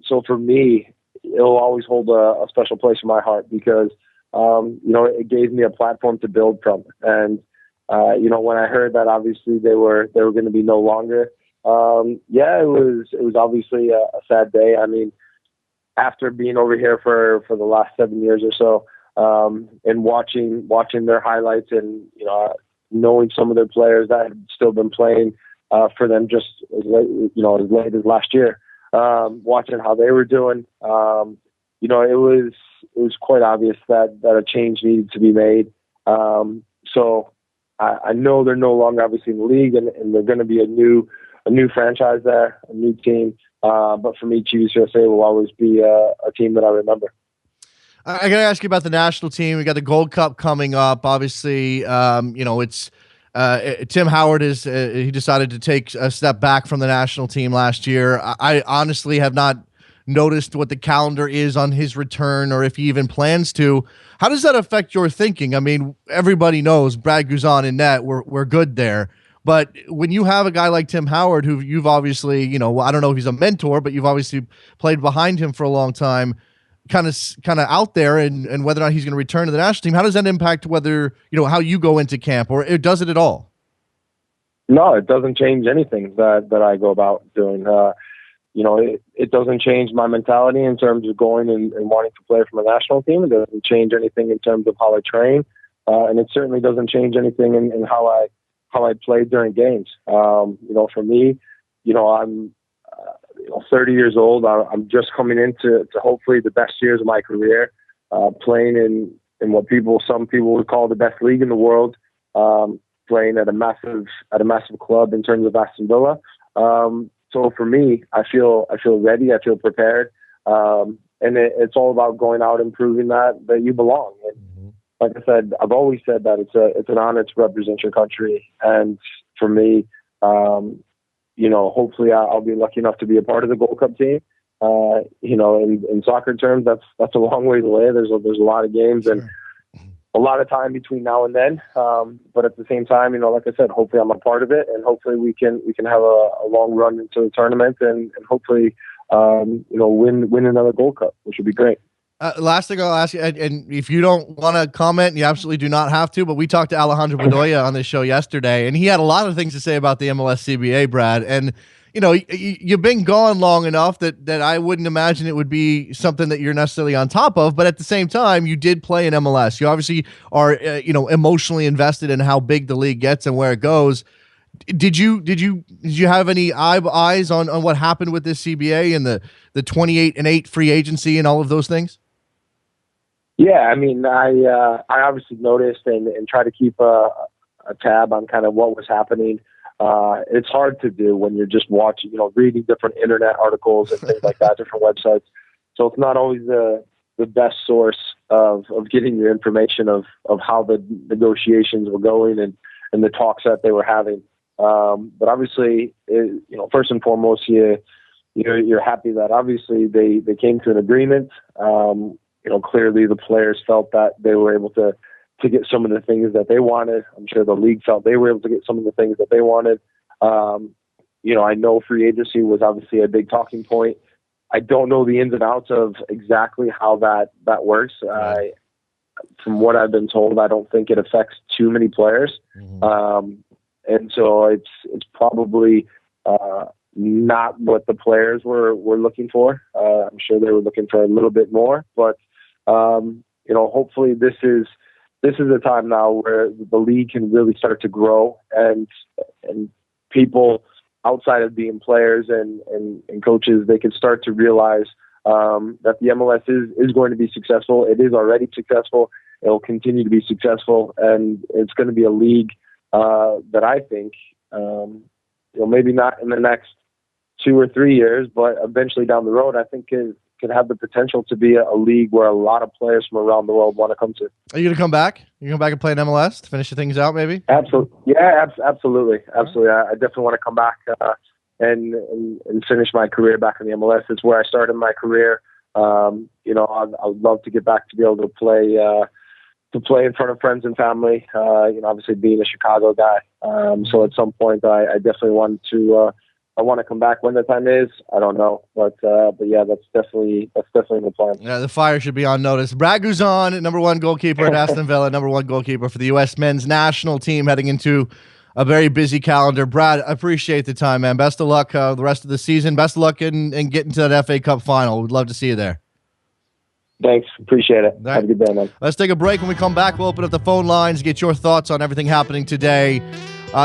so for me, it'll always hold a special place in my heart because it gave me a platform to build from. And When I heard that obviously they were going to be no longer, it was obviously a sad day. I mean, after being over here for the last 7 years or so, and watching their highlights and, knowing some of their players that had still been playing for them just as late as last year, watching how they were doing, it was quite obvious that a change needed to be made. So I know they're no longer obviously in the league, and they're going to be a new franchise there, a new team. But for me, Chivas USA will always be a team that I remember. I got to ask you about the national team. We got the Gold Cup coming up. Obviously, it's Tim Howard he decided to take a step back from the national team last year. I honestly have not noticed what the calendar is on his return or if he even plans to. How does that affect your thinking? I mean, everybody knows Brad Guzan in net. We're good there. But when you have a guy like Tim Howard, who you've obviously, I don't know if he's a mentor, but you've obviously played behind him for a long time, kind of out there, and whether or not he's going to return to the national team, how does that impact whether, how you go into camp, or does it at all? No, it doesn't change anything that I go about doing. It doesn't change my mentality in terms of going and wanting to play for a national team. It doesn't change anything in terms of how I train. And it certainly doesn't change anything in how I play during games. For me, I'm 30 years old. I'm just coming into hopefully the best years of my career, playing in what some people would call the best league in the world, playing at a massive club in terms of Aston Villa. So for me, I feel ready. I feel prepared. And it's all about going out and proving that you belong. And like I said, I've always said that it's an honor to represent your country. And for me, hopefully I'll be lucky enough to be a part of the Gold Cup team. In soccer terms, that's a long ways away. There's a lot of games and a lot of time between now and then. But at the same time, like I said, hopefully I'm a part of it, and hopefully we can have a long run into the tournament and hopefully, win another Gold Cup, which would be great. Last thing I'll ask you, and if you don't want to comment, you absolutely do not have to, but we talked to Alejandro Bedoya on this show yesterday, and he had a lot of things to say about the MLS CBA, Brad. And, you've been gone long enough that I wouldn't imagine it would be something that you're necessarily on top of, but at the same time, you did play in MLS. You obviously are, emotionally invested in how big the league gets and where it goes. Did you have any eyes on what happened with this CBA and the 28-8 free agency and all of those things? Yeah, I mean, I obviously noticed and tried to keep a tab on kind of what was happening. It's hard to do when you're just watching, reading different internet articles and things like that, different websites. So it's not always the best source of getting your information of how the negotiations were going and the talks that they were having. But obviously, first and foremost, you're happy that obviously they came to an agreement. Clearly the players felt that they were able to get some of the things that they wanted. I'm sure the league felt they were able to get some of the things that they wanted. I know free agency was obviously a big talking point. I don't know the ins and outs of exactly how that works. From what I've been told, I don't think it affects too many players. And so it's probably not what the players were looking for. I'm sure they were looking for a little bit more, but hopefully this is a time now where the league can really start to grow and people outside of being players and coaches, they can start to realize that the MLS is going to be successful. It is already successful. It will continue to be successful, and it's going to be a league that I think, maybe not in the next 2 or 3 years, but eventually down the road, I think could have the potential to be a league where a lot of players from around the world want to come to. Are you going to come back? You come back and play in MLS to finish things out, maybe? Absolutely. Yeah, absolutely. Absolutely. I definitely want to come back and finish my career back in the MLS. It's where I started my career. I would love to get back to be able to play in front of friends and family, obviously being a Chicago guy. So at some point I definitely wanted to I want to come back when the time is, I don't know. But yeah, that's definitely in the plan. Yeah, the fire should be on notice. Brad Guzan, number one goalkeeper at Aston Villa, number one goalkeeper for the U.S. men's national team heading into a very busy calendar. Brad, I appreciate the time, man. Best of luck the rest of the season. Best of luck in getting to that FA Cup final. We'd love to see you there. Thanks. Appreciate it. Right. Have a good day, man. Let's take a break. When we come back, we'll open up the phone lines, get your thoughts on everything happening today.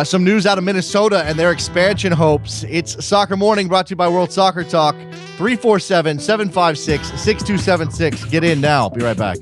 Some news out of Minnesota and their expansion hopes. It's Soccer Morning, brought to you by World Soccer Talk. 347-756-6276. Get in now. Be right back.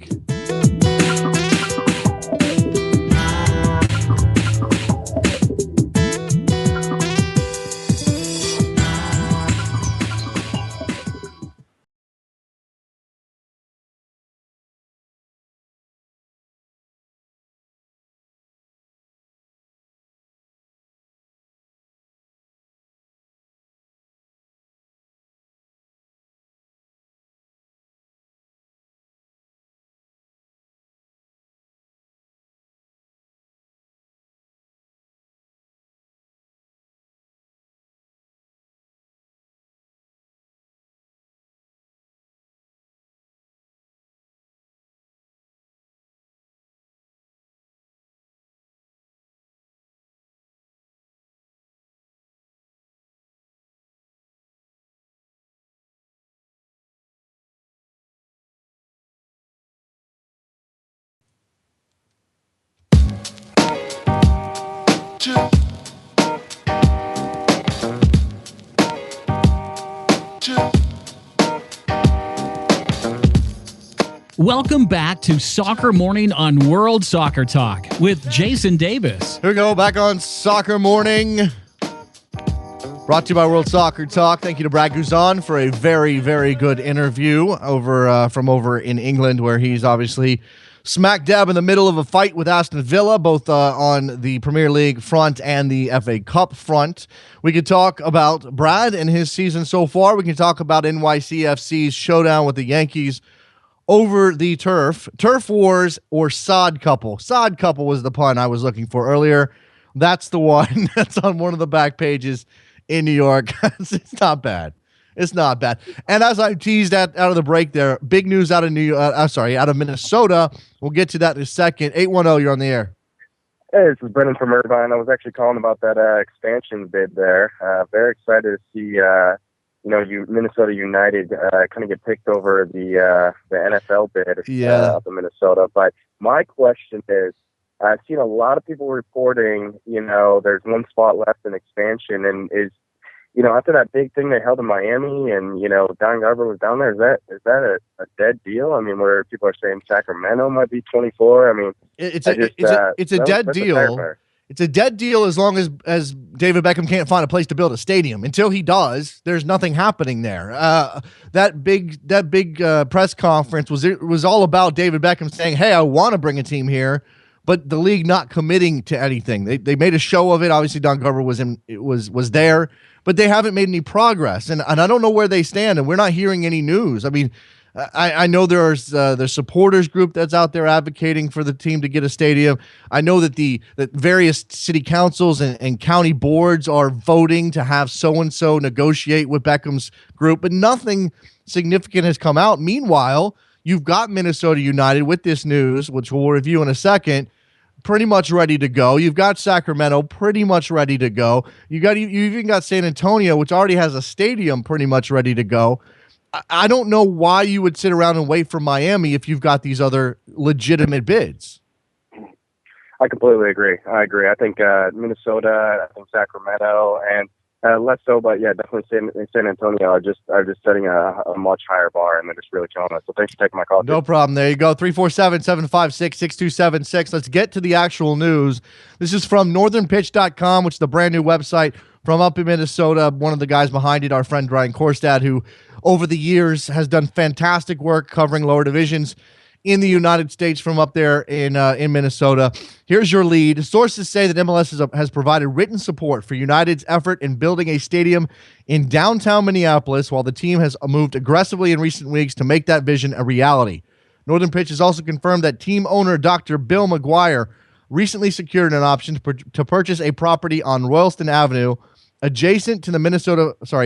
Welcome back to Soccer Morning on World Soccer Talk with Jason Davis. Here we go, back on Soccer Morning. Brought to you by World Soccer Talk. Thank you to Brad Guzan for a very, very good interview from over in England, where he's obviously smack dab in the middle of a fight with Aston Villa, both on the Premier League front and the FA Cup front. We could talk about Brad and his season so far. We can talk about NYCFC's showdown with the Yankees over the turf. Turf wars or sod couple. Sod couple was the pun I was looking for earlier. That's the one that's on one of the back pages in New York. It's not bad. It's not bad. And as I teased out of the break there, big news out of out of Minnesota. We'll get to that in a second. 810, you're on the air. Hey, this is Brendan from Irvine. I was actually calling about that expansion bid there. Very excited to see Minnesota United kind of get picked over the NFL bid up in Minnesota. But my question is, I've seen a lot of people reporting, there's one spot left in expansion, and after that big thing they held in Miami, and Don Garber was down there, is that a dead deal? I mean, where people are saying Sacramento might be 24. I mean, it's a dead deal. It's a dead deal as long as David Beckham can't find a place to build a stadium. Until he does, there's nothing happening there. That big press conference was all about David Beckham saying, "Hey, I want to bring a team here," but the league not committing to anything. They made a show of it. Obviously, Don Garber was there, but they haven't made any progress, and I don't know where they stand. And we're not hearing any news. I mean, I know there's the supporters group that's out there advocating for the team to get a stadium. I know that that various city councils and county boards are voting to have so-and-so negotiate with Beckham's group, but nothing significant has come out. Meanwhile, you've got Minnesota United with this news, which we'll review in a second, pretty much ready to go. You've got Sacramento pretty much ready to go. You even got San Antonio, which already has a stadium pretty much ready to go. I don't know why you would sit around and wait for Miami if you've got these other legitimate bids. I completely agree. I think Minnesota, I think Sacramento, and less so, but yeah, definitely San Antonio are just setting a much higher bar, and they're just really killing us. So thanks for taking my call. No problem. There you go. 347-756-6276. Let's get to the actual news. This is from northernpitch.com, which is the brand new website from up in Minnesota. One of the guys behind it, our friend Ryan Korstad, who over the years has done fantastic work covering lower divisions in the United States from up there in Minnesota. Here's your lead. Sources say that MLS has provided written support for United's effort in building a stadium in downtown Minneapolis, while the team has moved aggressively in recent weeks to make that vision a reality. Northern Pitch has also confirmed that team owner Dr. Bill McGuire recently secured an option to purchase a property on Royalston Avenue adjacent to the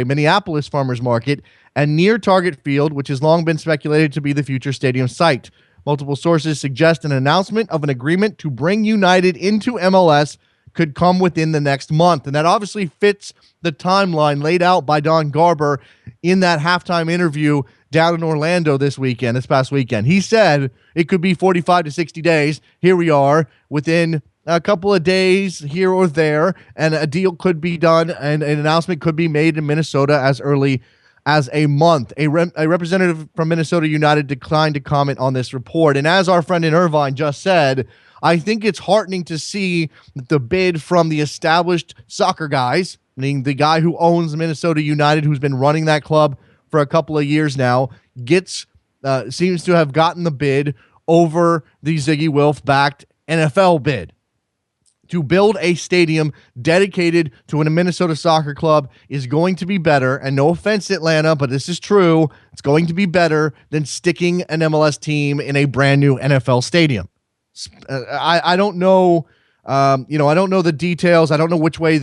Minneapolis Farmers Market and near Target Field, which has long been speculated to be the future stadium site. Multiple sources suggest an announcement of an agreement to bring United into MLS could come within the next month. And that obviously fits the timeline laid out by Don Garber in that halftime interview down in Orlando this past weekend. He said it could be 45 to 60 days. Here we are within a couple of days here or there, and a deal could be done and an announcement could be made in Minnesota as early as a month. A representative from Minnesota United declined to comment on this report. And as our friend in Irvine just said, I think it's heartening to see the bid from the established soccer guys, meaning the guy who owns Minnesota United, who's been running that club for a couple of years now, seems to have gotten the bid over the Ziggy Wilf-backed NFL bid. To build a stadium dedicated to a Minnesota soccer club is going to be better, and no offense, Atlanta, but this is true. It's going to be better than sticking an MLS team in a brand new NFL stadium. I don't know, I don't know the details. I don't know which way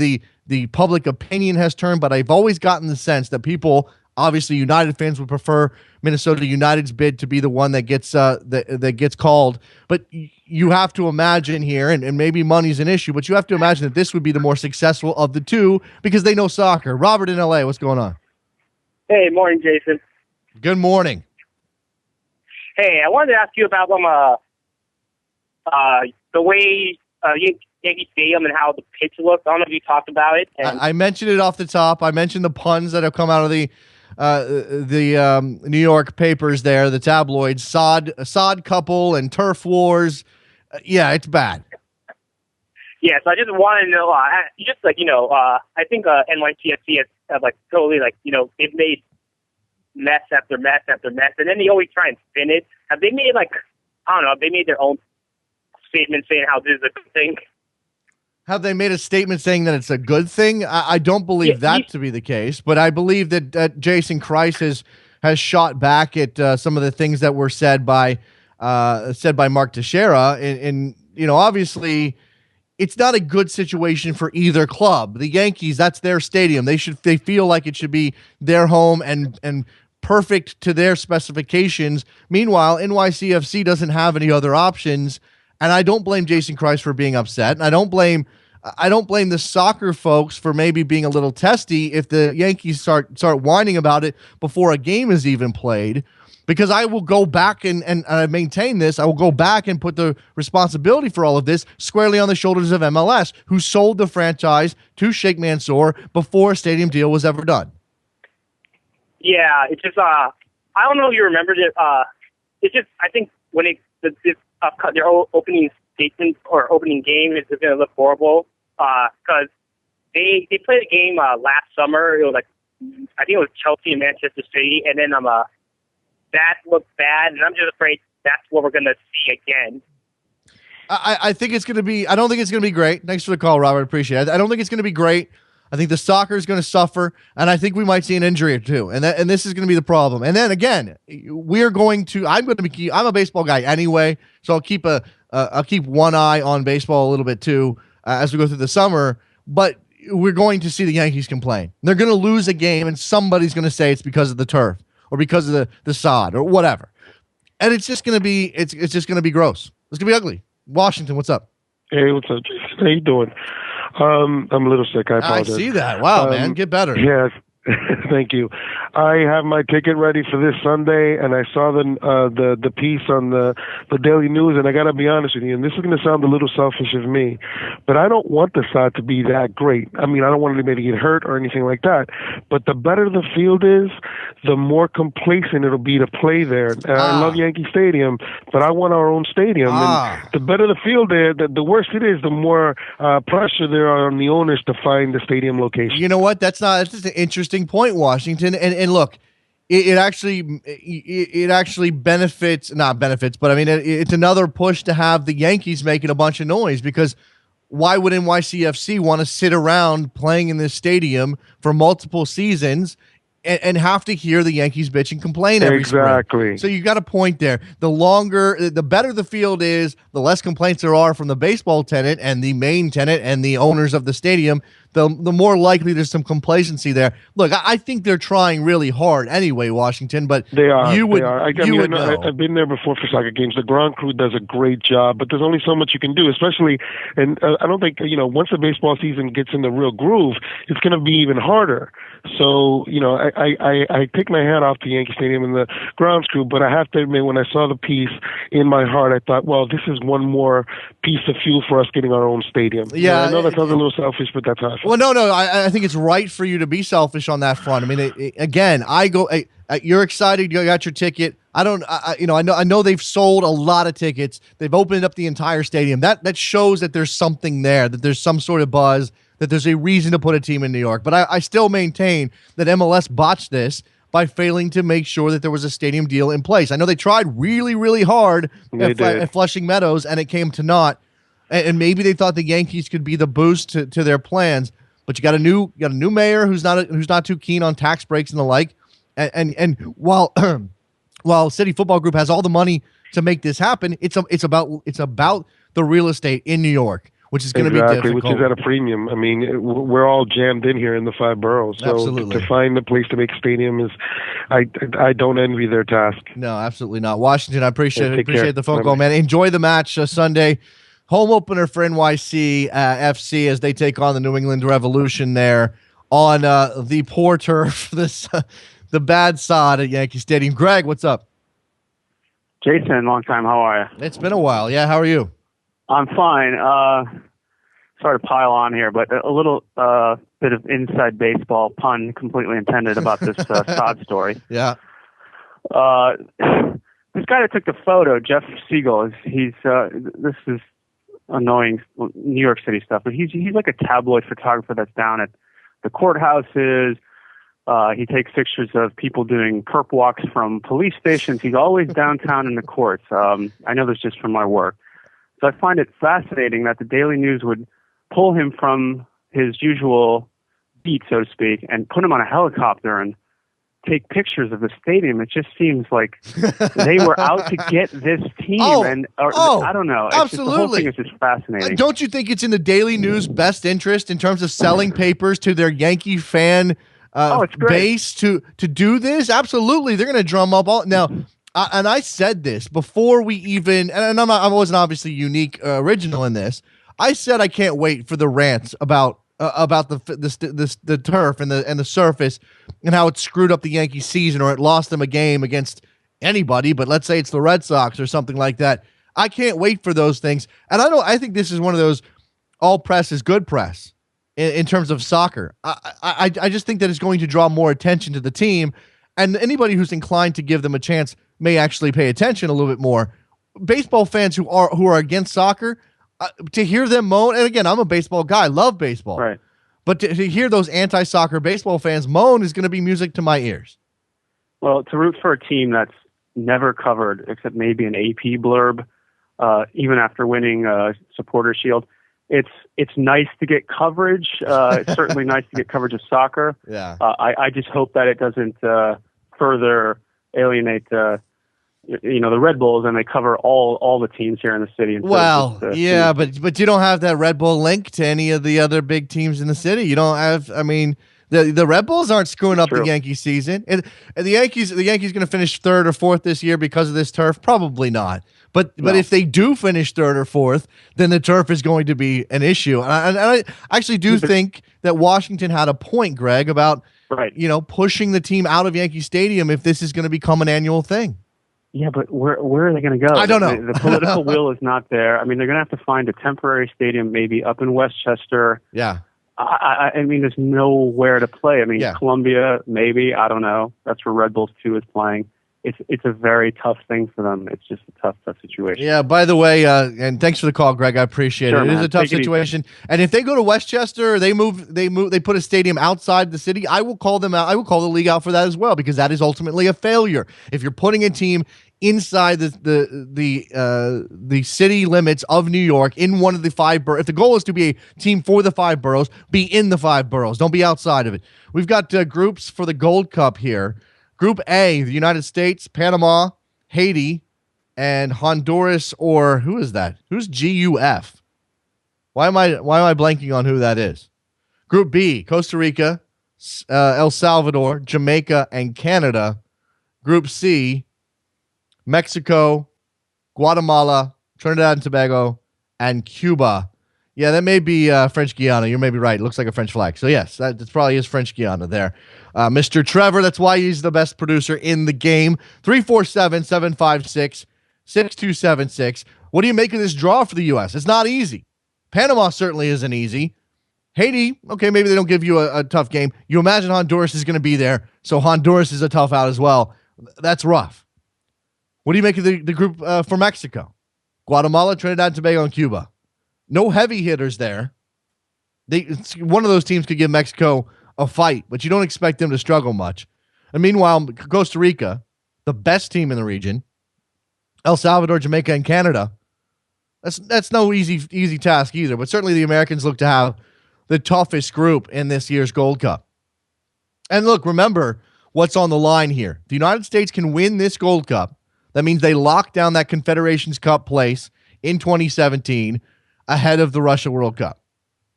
the public opinion has turned, but I've always gotten the sense that people, obviously United fans, would prefer Minnesota United's bid to be the one that gets that gets called. But you have to imagine here, and maybe money's an issue, but you have to imagine that this would be the more successful of the two because they know soccer. Robert in LA, what's going on? Hey, morning, Jason. Good morning. Hey, I wanted to ask you about the way Yankee Stadium and how the pitch looks. I don't know if you talked about it. I mentioned it off the top. I mentioned the puns that have come out of the New York papers there, the tabloids, sod couple and turf wars. Yeah, it's bad. Yeah, so I just want to know, I think NYCFC has totally they've made mess after mess after mess, and then they always try and spin it. Have they made have they made their own statement saying how this is a good thing? Have they made a statement saying that it's a good thing? I don't believe that to be the case, but I believe that Jason Kreis has shot back at some of the things that were said by Mark Teixeira, and obviously it's not a good situation for either club. The Yankees, that's their stadium. They feel like it should be their home and perfect to their specifications. Meanwhile, NYCFC doesn't have any other options. And I don't blame Jason Kreis for being upset. And I don't blame the soccer folks for maybe being a little testy if the Yankees start whining about it before a game is even played. Because I will go back and I maintain this. I will go back and put the responsibility for all of this squarely on the shoulders of MLS, who sold the franchise to Sheikh Mansour before a stadium deal was ever done. Yeah, it's just I don't know if you remember it. It's just I think when their opening statement or opening game is going to look horrible because they played a game last summer. It was I think it was Chelsea and Manchester City, and then that looked bad, and I'm just afraid that's what we're going to see again. I think it's going to be. I don't think it's going to be great. Thanks for the call, Robert. Appreciate it. I don't think it's going to be great. I think the soccer is going to suffer, and I think we might see an injury or two, and this is going to be the problem. And then again, I'm a baseball guy anyway, so I'll keep one eye on baseball a little bit too as we go through the summer. But we're going to see the Yankees complain. They're going to lose a game, and somebody's going to say it's because of the turf or because of the sod or whatever, and it's just going to be just going to be gross. It's going to be ugly. Washington, what's up? Hey, what's up, Jason? How you doing? I'm a little sick. I apologize. I see that. Wow, man. Get better. Yes. Thank you. I have my ticket ready for this Sunday, and I saw the piece on the Daily News, and I got to be honest with you, and this is going to sound a little selfish of me, but I don't want the side to be that great. I mean, I don't want anybody to get hurt or anything like that, but the better the field is, the more complacent it'll be to play there. And I love Yankee Stadium, but I want our own stadium. And the better the field is, the worse it is, the more pressure there are on the owners to find the stadium location. You know what? That's just an interesting point, Washington. And look, it actually not benefits, but I mean, it's another push to have the Yankees making a bunch of noise, because why would NYCFC want to sit around playing in this stadium for multiple seasons and have to hear the Yankees bitch and complain every Exactly. spring? So you got a point there. The better the field is, the less complaints there are from the baseball tenant and the main tenant and the owners of the stadium. the more likely there's some complacency there. Look, I think they're trying really hard anyway, Washington, but they are. You would know. know. I've been there before for soccer games. The ground crew does a great job, but there's only so much you can do, especially, and I don't think, once the baseball season gets in the real groove, it's going to be even harder. So, I take my hat off to Yankee Stadium and the grounds crew, but I have to admit, when I saw the piece, in my heart, I thought, well, this is one more piece of fuel for us getting our own stadium. Yeah, I know that sounds a little selfish, but that's how I feel. Well, no, I think it's right for you to be selfish on that front. I mean, again, you're excited, you got your ticket. I know they've sold a lot of tickets. They've opened up the entire stadium. That shows that there's something there, that there's some sort of buzz, that there's a reason to put a team in New York. But I still maintain that MLS botched this by failing to make sure that there was a stadium deal in place. I know they tried really, really hard at Flushing Meadows, and it came to naught. And maybe they thought the Yankees could be the boost to their plans. But you got a new mayor who's not too keen on tax breaks and the like. And while City Football Group has all the money to make this happen, it's about the real estate in New York, which is going to be difficult. Which is at a premium. I mean, we're all jammed in here in the 5 boroughs. So Absolutely. To find a place to make a stadium is, I don't envy their task. No, absolutely not. Washington, I appreciate the phone call, Bye-bye. man. Enjoy the match Sunday. Home opener for NYC FC as they take on the New England Revolution there on the poor turf, the bad sod at Yankee Stadium. Greg, what's up? Jason, long time. How are you? It's been a while. Yeah, how are you? I'm fine. Sorry to pile on here, but a little bit of inside baseball, pun completely intended, about this sod story. Yeah. This guy that took the photo, Jeff Siegel, this is annoying New York City stuff, but he's like a tabloid photographer that's down at the courthouses. He takes pictures of people doing perp walks from police stations. He's always downtown in the courts. I know this just from my work. So I find it fascinating that the Daily News would pull him from his usual beat, so to speak, and put him on a helicopter and take pictures of the stadium. It just seems like they were out to get this team. I don't know. Absolutely. The whole thing is just fascinating. Don't you think it's in the Daily News' best interest in terms of selling papers to their Yankee fan base to do this? Absolutely. They're going to drum up all now. And I said this before we even, and I wasn't obviously unique, original in this. I said I can't wait for the rants about the turf and the surface and how it screwed up the Yankees season or it lost them a game against anybody, but let's say it's the Red Sox or something like that. I can't wait for those things. And I think this is one of those all press is good press in terms of soccer. I just think that it's going to draw more attention to the team, and anybody who's inclined to give them a chance may actually pay attention a little bit more. Baseball fans who are against soccer, to hear them moan, and again, I'm a baseball guy, love baseball. Right. But to hear those anti-soccer baseball fans moan is going to be music to my ears. Well, to root for a team that's never covered, except maybe an AP blurb, even after winning Supporter Shield, it's nice to get coverage. It's certainly nice to get coverage of soccer. Yeah. I just hope that it doesn't further alienate the Red Bulls, and they cover all the teams here in the city. Well, yeah, but you don't have that Red Bull link to any of the other big teams in the city. You don't have. I mean, the Red Bulls aren't screwing up the Yankee season, and the Yankees going to finish 3rd or 4th this year because of this turf. Probably not. But if they do finish 3rd or 4th, then the turf is going to be an issue. And I actually do think that Washington had a point, Greg, about pushing the team out of Yankee Stadium if this is going to become an annual thing. Yeah, but where are they going to go? I don't know. The political will is not there. I mean, they're going to have to find a temporary stadium, maybe up in Westchester. Yeah. I mean, there's nowhere to play. I mean, Columbia, maybe. I don't know. That's where Red Bulls 2 is playing. It's a very tough thing for them. It's just a tough situation. Yeah, by the way, and thanks for the call, Greg. I appreciate it. It is a tough situation. And if they go to Westchester, they put a stadium outside the city, I will call them out. I will call the league out for that as well, because that is ultimately a failure. If you're putting a team inside the city limits of New York in one of the 5 boroughs, if the goal is to be a team for the 5 boroughs, be in the 5 boroughs. Don't be outside of it. We've got groups for the Gold Cup here. Group A, the United States, Panama, Haiti, and Honduras, or who is that? Who's GUF? Why am I blanking on who that is? Group B, Costa Rica, El Salvador, Jamaica, and Canada. Group C, Mexico, Guatemala, Trinidad and Tobago, and Cuba. Yeah, that may be French Guiana. You may be right. It looks like a French flag. So, yes, that probably is French Guiana there. Mr. Trevor, that's why he's the best producer in the game. 347-756-6276. What do you make of this draw for the U.S.? It's not easy. Panama certainly isn't easy. Haiti, okay, maybe they don't give you a tough game. You imagine Honduras is going to be there, so Honduras is a tough out as well. That's rough. What do you make of the group for Mexico? Guatemala, Trinidad and Tobago, and Cuba. No heavy hitters there. One of those teams could give Mexico a fight, but you don't expect them to struggle much. And meanwhile, Costa Rica, the best team in the region, El Salvador, Jamaica, and Canada, that's no easy task either, but certainly the Americans look to have the toughest group in this year's Gold Cup. And look, remember what's on the line here. The United States can win this Gold Cup. That means they lock down that Confederations Cup place in 2017 ahead of the Russia World Cup.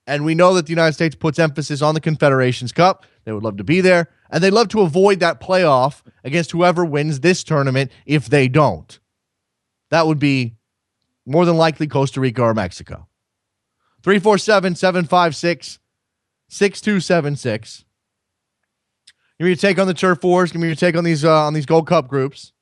And we know that the United States puts emphasis on the Confederations Cup. They would love to be there. And they'd love to avoid that playoff against whoever wins this tournament if they don't. That would be more than likely Costa Rica or Mexico. 347-756-6276. Give me your take on the Turf Wars. Give me your take on these Gold Cup groups.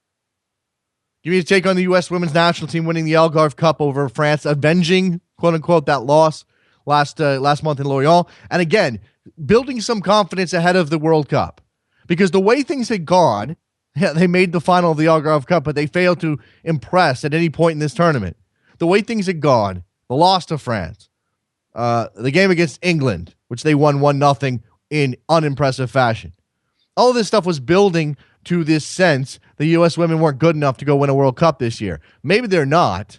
Give me your take on the U.S. women's national team winning the Algarve Cup over France, avenging, quote-unquote, that loss last month in Lorient. And again, building some confidence ahead of the World Cup. Because the way things had gone, they made the final of the Algarve Cup, but they failed to impress at any point in this tournament. The way things had gone, the loss to France, the game against England, which they won 1-0 in unimpressive fashion. All of this stuff was building to this sense the U.S. women weren't good enough to go win a World Cup this year. Maybe they're not,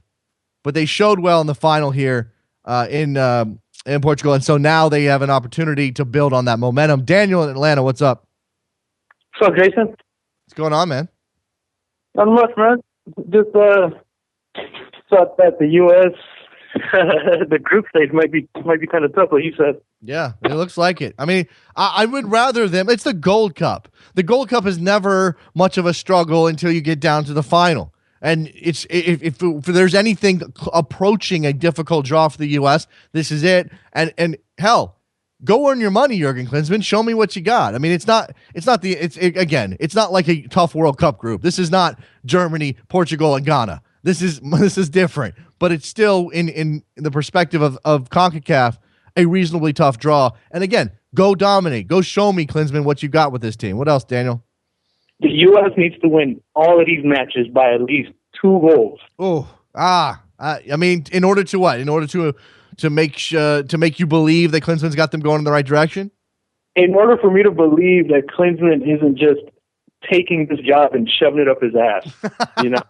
but they showed well in the final here in Portugal, and so now they have an opportunity to build on that momentum. Daniel in Atlanta, what's up? What's up, Jason? What's going on, man? Not much, man. Just thought that the U.S. the group stage might be kind of tough, like you said. Yeah, it looks like it. I mean, I would rather them. It's the Gold Cup. The Gold Cup is never much of a struggle until you get down to the final. And if there's anything approaching a difficult draw for the U.S., this is it. And hell, go earn your money, Jurgen Klinsmann. Show me what you got. I mean, it's not like a tough World Cup group. This is not Germany, Portugal, and Ghana. This is different, but it's still in the perspective of CONCACAF a reasonably tough draw. And again, go dominate. Go show me, Klinsmann, what you got with this team. What else, Daniel? The U.S. needs to win all of these matches by at least 2 goals. I mean, in order to what? In order to make you believe that Klinsmann's got them going in the right direction? In order for me to believe that Klinsmann isn't just taking this job and shoving it up his ass, you know.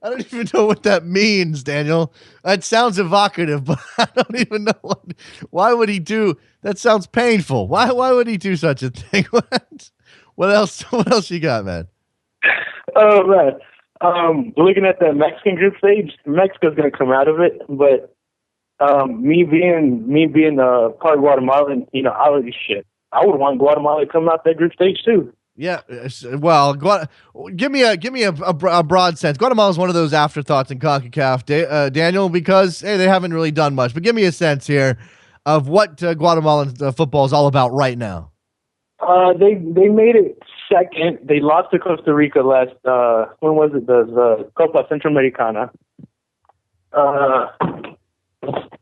I don't even know what that means, Daniel. That sounds evocative, but I don't even know why would he do that. Sounds painful. Why would he do such a thing? What else you got, man? Oh, man. Looking at the Mexican group stage, Mexico's going to come out of it, but me being part of Guatemala, you know, I would want Guatemala to come out that group stage too. Yeah, well, give me a broad sense. Guatemala is one of those afterthoughts in CONCACAF, Daniel, because hey, they haven't really done much. But give me a sense here of what Guatemalan football is all about right now. They made it second. They lost to Costa Rica last. When was it? The Copa Centroamericana.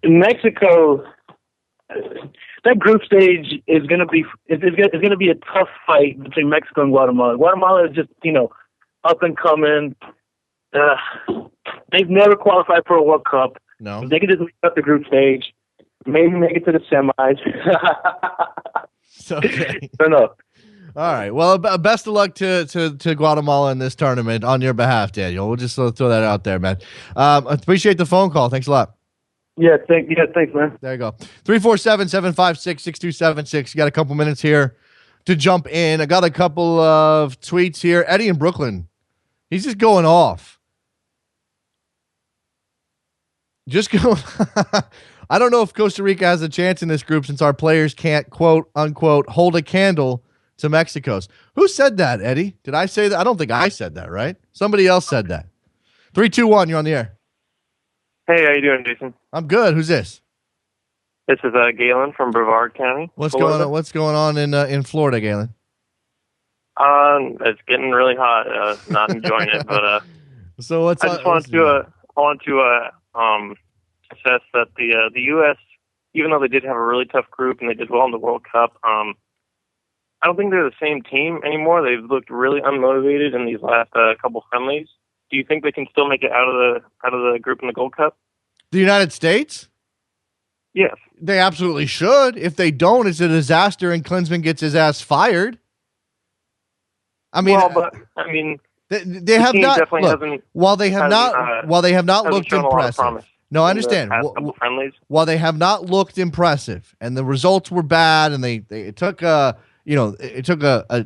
Mexico. That group stage is going to be a tough fight between Mexico and Guatemala. Guatemala is just, you know, up and coming. They've never qualified for a World Cup. No, they can just make up the group stage, maybe make it to the semis. Okay. I don't know. All right. Well, best of luck to Guatemala in this tournament on your behalf, Daniel. We'll just throw that out there, man. Appreciate the phone call. Thanks a lot. Yeah, thanks, man. There you go. 347-756-6276. You got a couple minutes here to jump in. I got a couple of tweets here. Eddie in Brooklyn, he's just going off. Just go. I don't know if Costa Rica has a chance in this group since our players can't, quote unquote, hold a candle to Mexico's. Who said that, Eddie? Did I say that? I don't think I said that, right? Somebody else said that. 3, 2, 1, you're on the air. Hey, how you doing, Jason? I'm good. Who's this? This is Galen from Brevard County. What's going on in Florida, Galen? It's getting really hot. Not enjoying it, but so what's I just wanted to assess that the U.S., even though they did have a really tough group and they did well in the World Cup, I don't think they're the same team anymore. They've looked really unmotivated in these last couple friendlies. Do you think they can still make it out of the group in the Gold Cup? The United States? Yes. They absolutely should. If they don't, it's a disaster and Klinsmann gets his ass fired. I mean, they have not. Look, while they have not looked impressive. No, I understand. While they have not looked impressive, and the results were bad, and it took a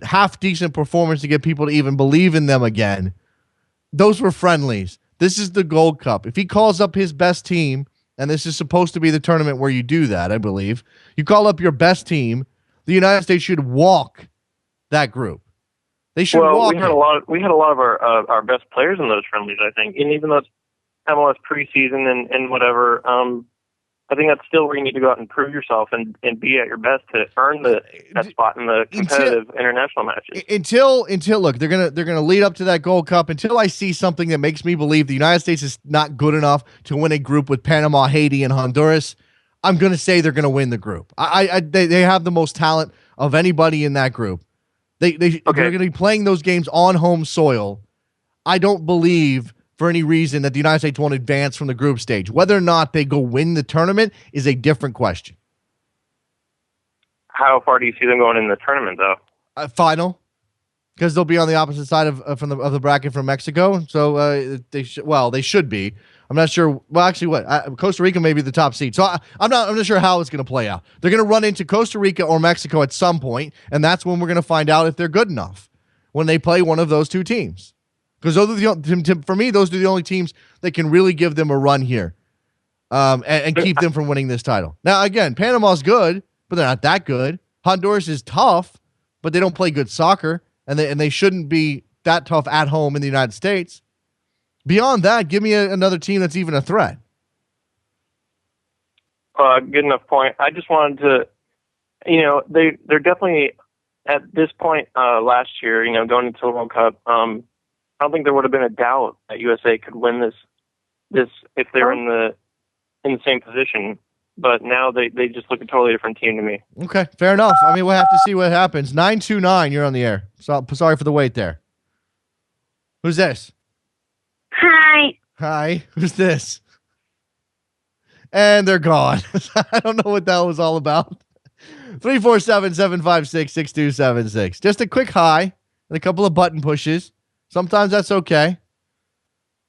half decent performance to get people to even believe in them again. Those were friendlies. This is the Gold Cup. If he calls up his best team, and this is supposed to be the tournament where you do that, I believe, you call up your best team, the United States should walk that group. They should walk. We had a lot of our best players in those friendlies, I think, and even though it's MLS preseason and whatever, I think that's still where you need to go out and prove yourself and be at your best to earn that spot in the competitive international matches. Until look, they're gonna lead up to that Gold Cup. Until I see something that makes me believe the United States is not good enough to win a group with Panama, Haiti, and Honduras, I'm gonna say they're gonna win the group. They have the most talent of anybody in that group. They're going to be playing those games on home soil. I don't believe for any reason that the United States won't advance from the group stage. Whether or not they go win the tournament is a different question. How far do you see them going in the tournament, though? Final, because they'll be on the opposite side of the bracket from Mexico. So they should be. I'm not sure. Well, actually, Costa Rica may be the top seed. So I'm not sure how it's going to play out. They're going to run into Costa Rica or Mexico at some point, and that's when we're going to find out if they're good enough when they play one of those two teams. Because for me, those are the only teams that can really give them a run here and keep them from winning this title. Now, again, Panama's good, but they're not that good. Honduras is tough, but they don't play good soccer, and they shouldn't be that tough at home in the United States. Beyond that, give me another team that's even a threat. Good enough point. I just wanted to, they're definitely at this point last year, going into the World Cup. I don't think there would have been a doubt that USA could win this if they were in the same position. But now they just look a totally different team to me. Okay, fair enough. I mean, we'll have to see what happens. 929, you're on the air. So sorry for the wait there. Who's this? Hi. Who's this? And they're gone. I don't know what that was all about. 347-756-6276. Just a quick hi and a couple of button pushes. Sometimes that's okay.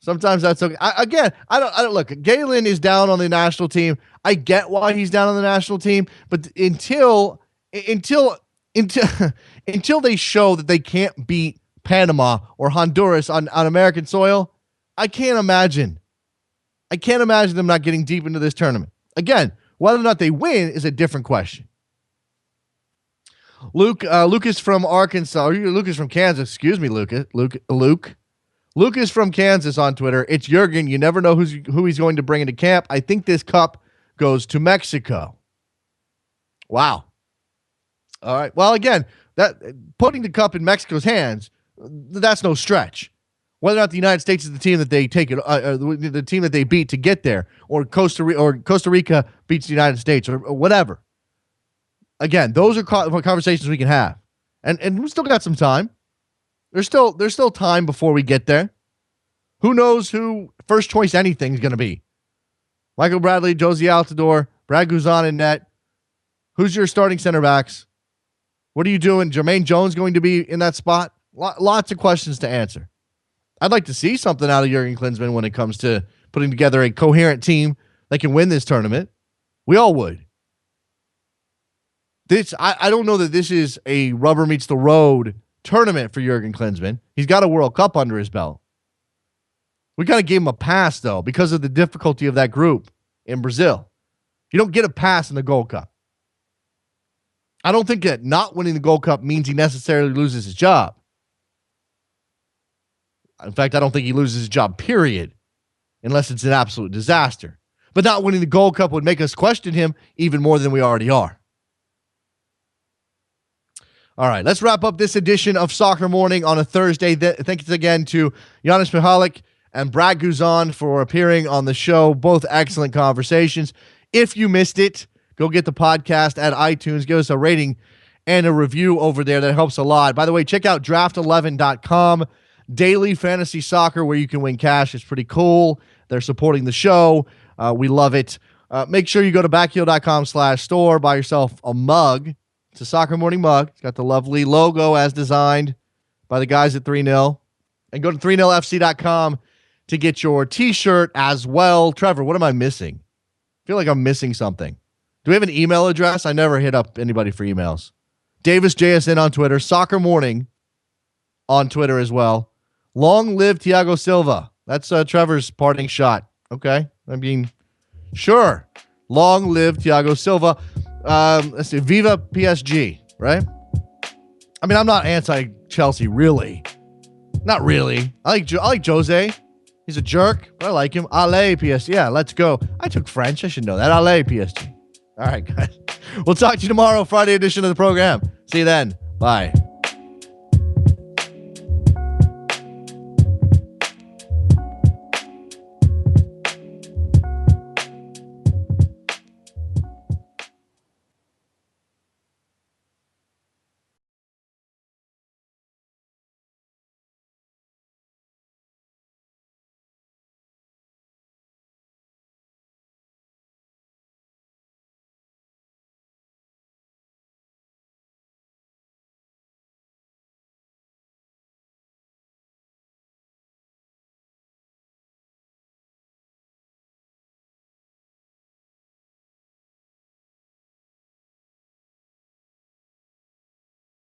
I don't look. Galen is down on the national team. I get why he's down on the national team, but until they show that they can't beat Panama or Honduras on American soil, I can't imagine them not getting deep into this tournament. Again, whether or not they win is a different question. Lucas from Arkansas. Lucas from Kansas. Excuse me, Luke. Lucas from Kansas on Twitter. It's Jurgen. You never know who he's going to bring into camp. I think this cup goes to Mexico. Wow. All right. Well, again, that putting the cup in Mexico's hands, that's no stretch. Whether or not the United States is the team that they take it, the team that they beat to get there, or Costa Rica beats the United States, or whatever. Again, those are conversations we can have, and we still got some time. There's still time before we get there. Who knows who first choice anything is going to be? Michael Bradley, Josie Altidore, Brad Guzan in net. Who's your starting center backs? What are you doing? Jermaine Jones going to be in that spot? Lots of questions to answer. I'd like to see something out of Jurgen Klinsmann when it comes to putting together a coherent team that can win this tournament. We all would. I don't know that this is a rubber meets the road tournament for Jurgen Klinsmann. He's got a World Cup under his belt. We kind of gave him a pass, though, because of the difficulty of that group in Brazil. You don't get a pass in the Gold Cup. I don't think that not winning the Gold Cup means he necessarily loses his job. In fact, I don't think he loses his job, period, unless it's an absolute disaster. But not winning the Gold Cup would make us question him even more than we already are. All right, let's wrap up this edition of Soccer Morning on a Thursday. Thanks again to Janusz Michallik and Brad Guzan for appearing on the show. Both excellent conversations. If you missed it, go get the podcast at iTunes. Give us a rating and a review over there. That helps a lot. By the way, check out draft11.com. Daily fantasy soccer where you can win cash. It's pretty cool. They're supporting the show. We love it. Make sure you go to backheel.com/store. Buy yourself a mug. It's a Soccer Morning mug. It's got the lovely logo as designed by the guys at 3-0. And go to 30fc.com to get your t-shirt as well. Trevor, what am I missing? I feel like I'm missing something. Do we have an email address? I never hit up anybody for emails. DavisJSN on Twitter. Soccer Morning on Twitter as well. Long live Thiago Silva. That's Trevor's parting shot. Okay. I mean, sure. Long live Thiago Silva. Let's see. Viva PSG, right? I mean, I'm not anti-Chelsea, really. Not really. I like Jose. He's a jerk, but I like him. Allez, PSG. Yeah, let's go. I took French. I should know that. Allez, PSG. All right, guys. We'll talk to you tomorrow, Friday edition of the program. See you then. Bye.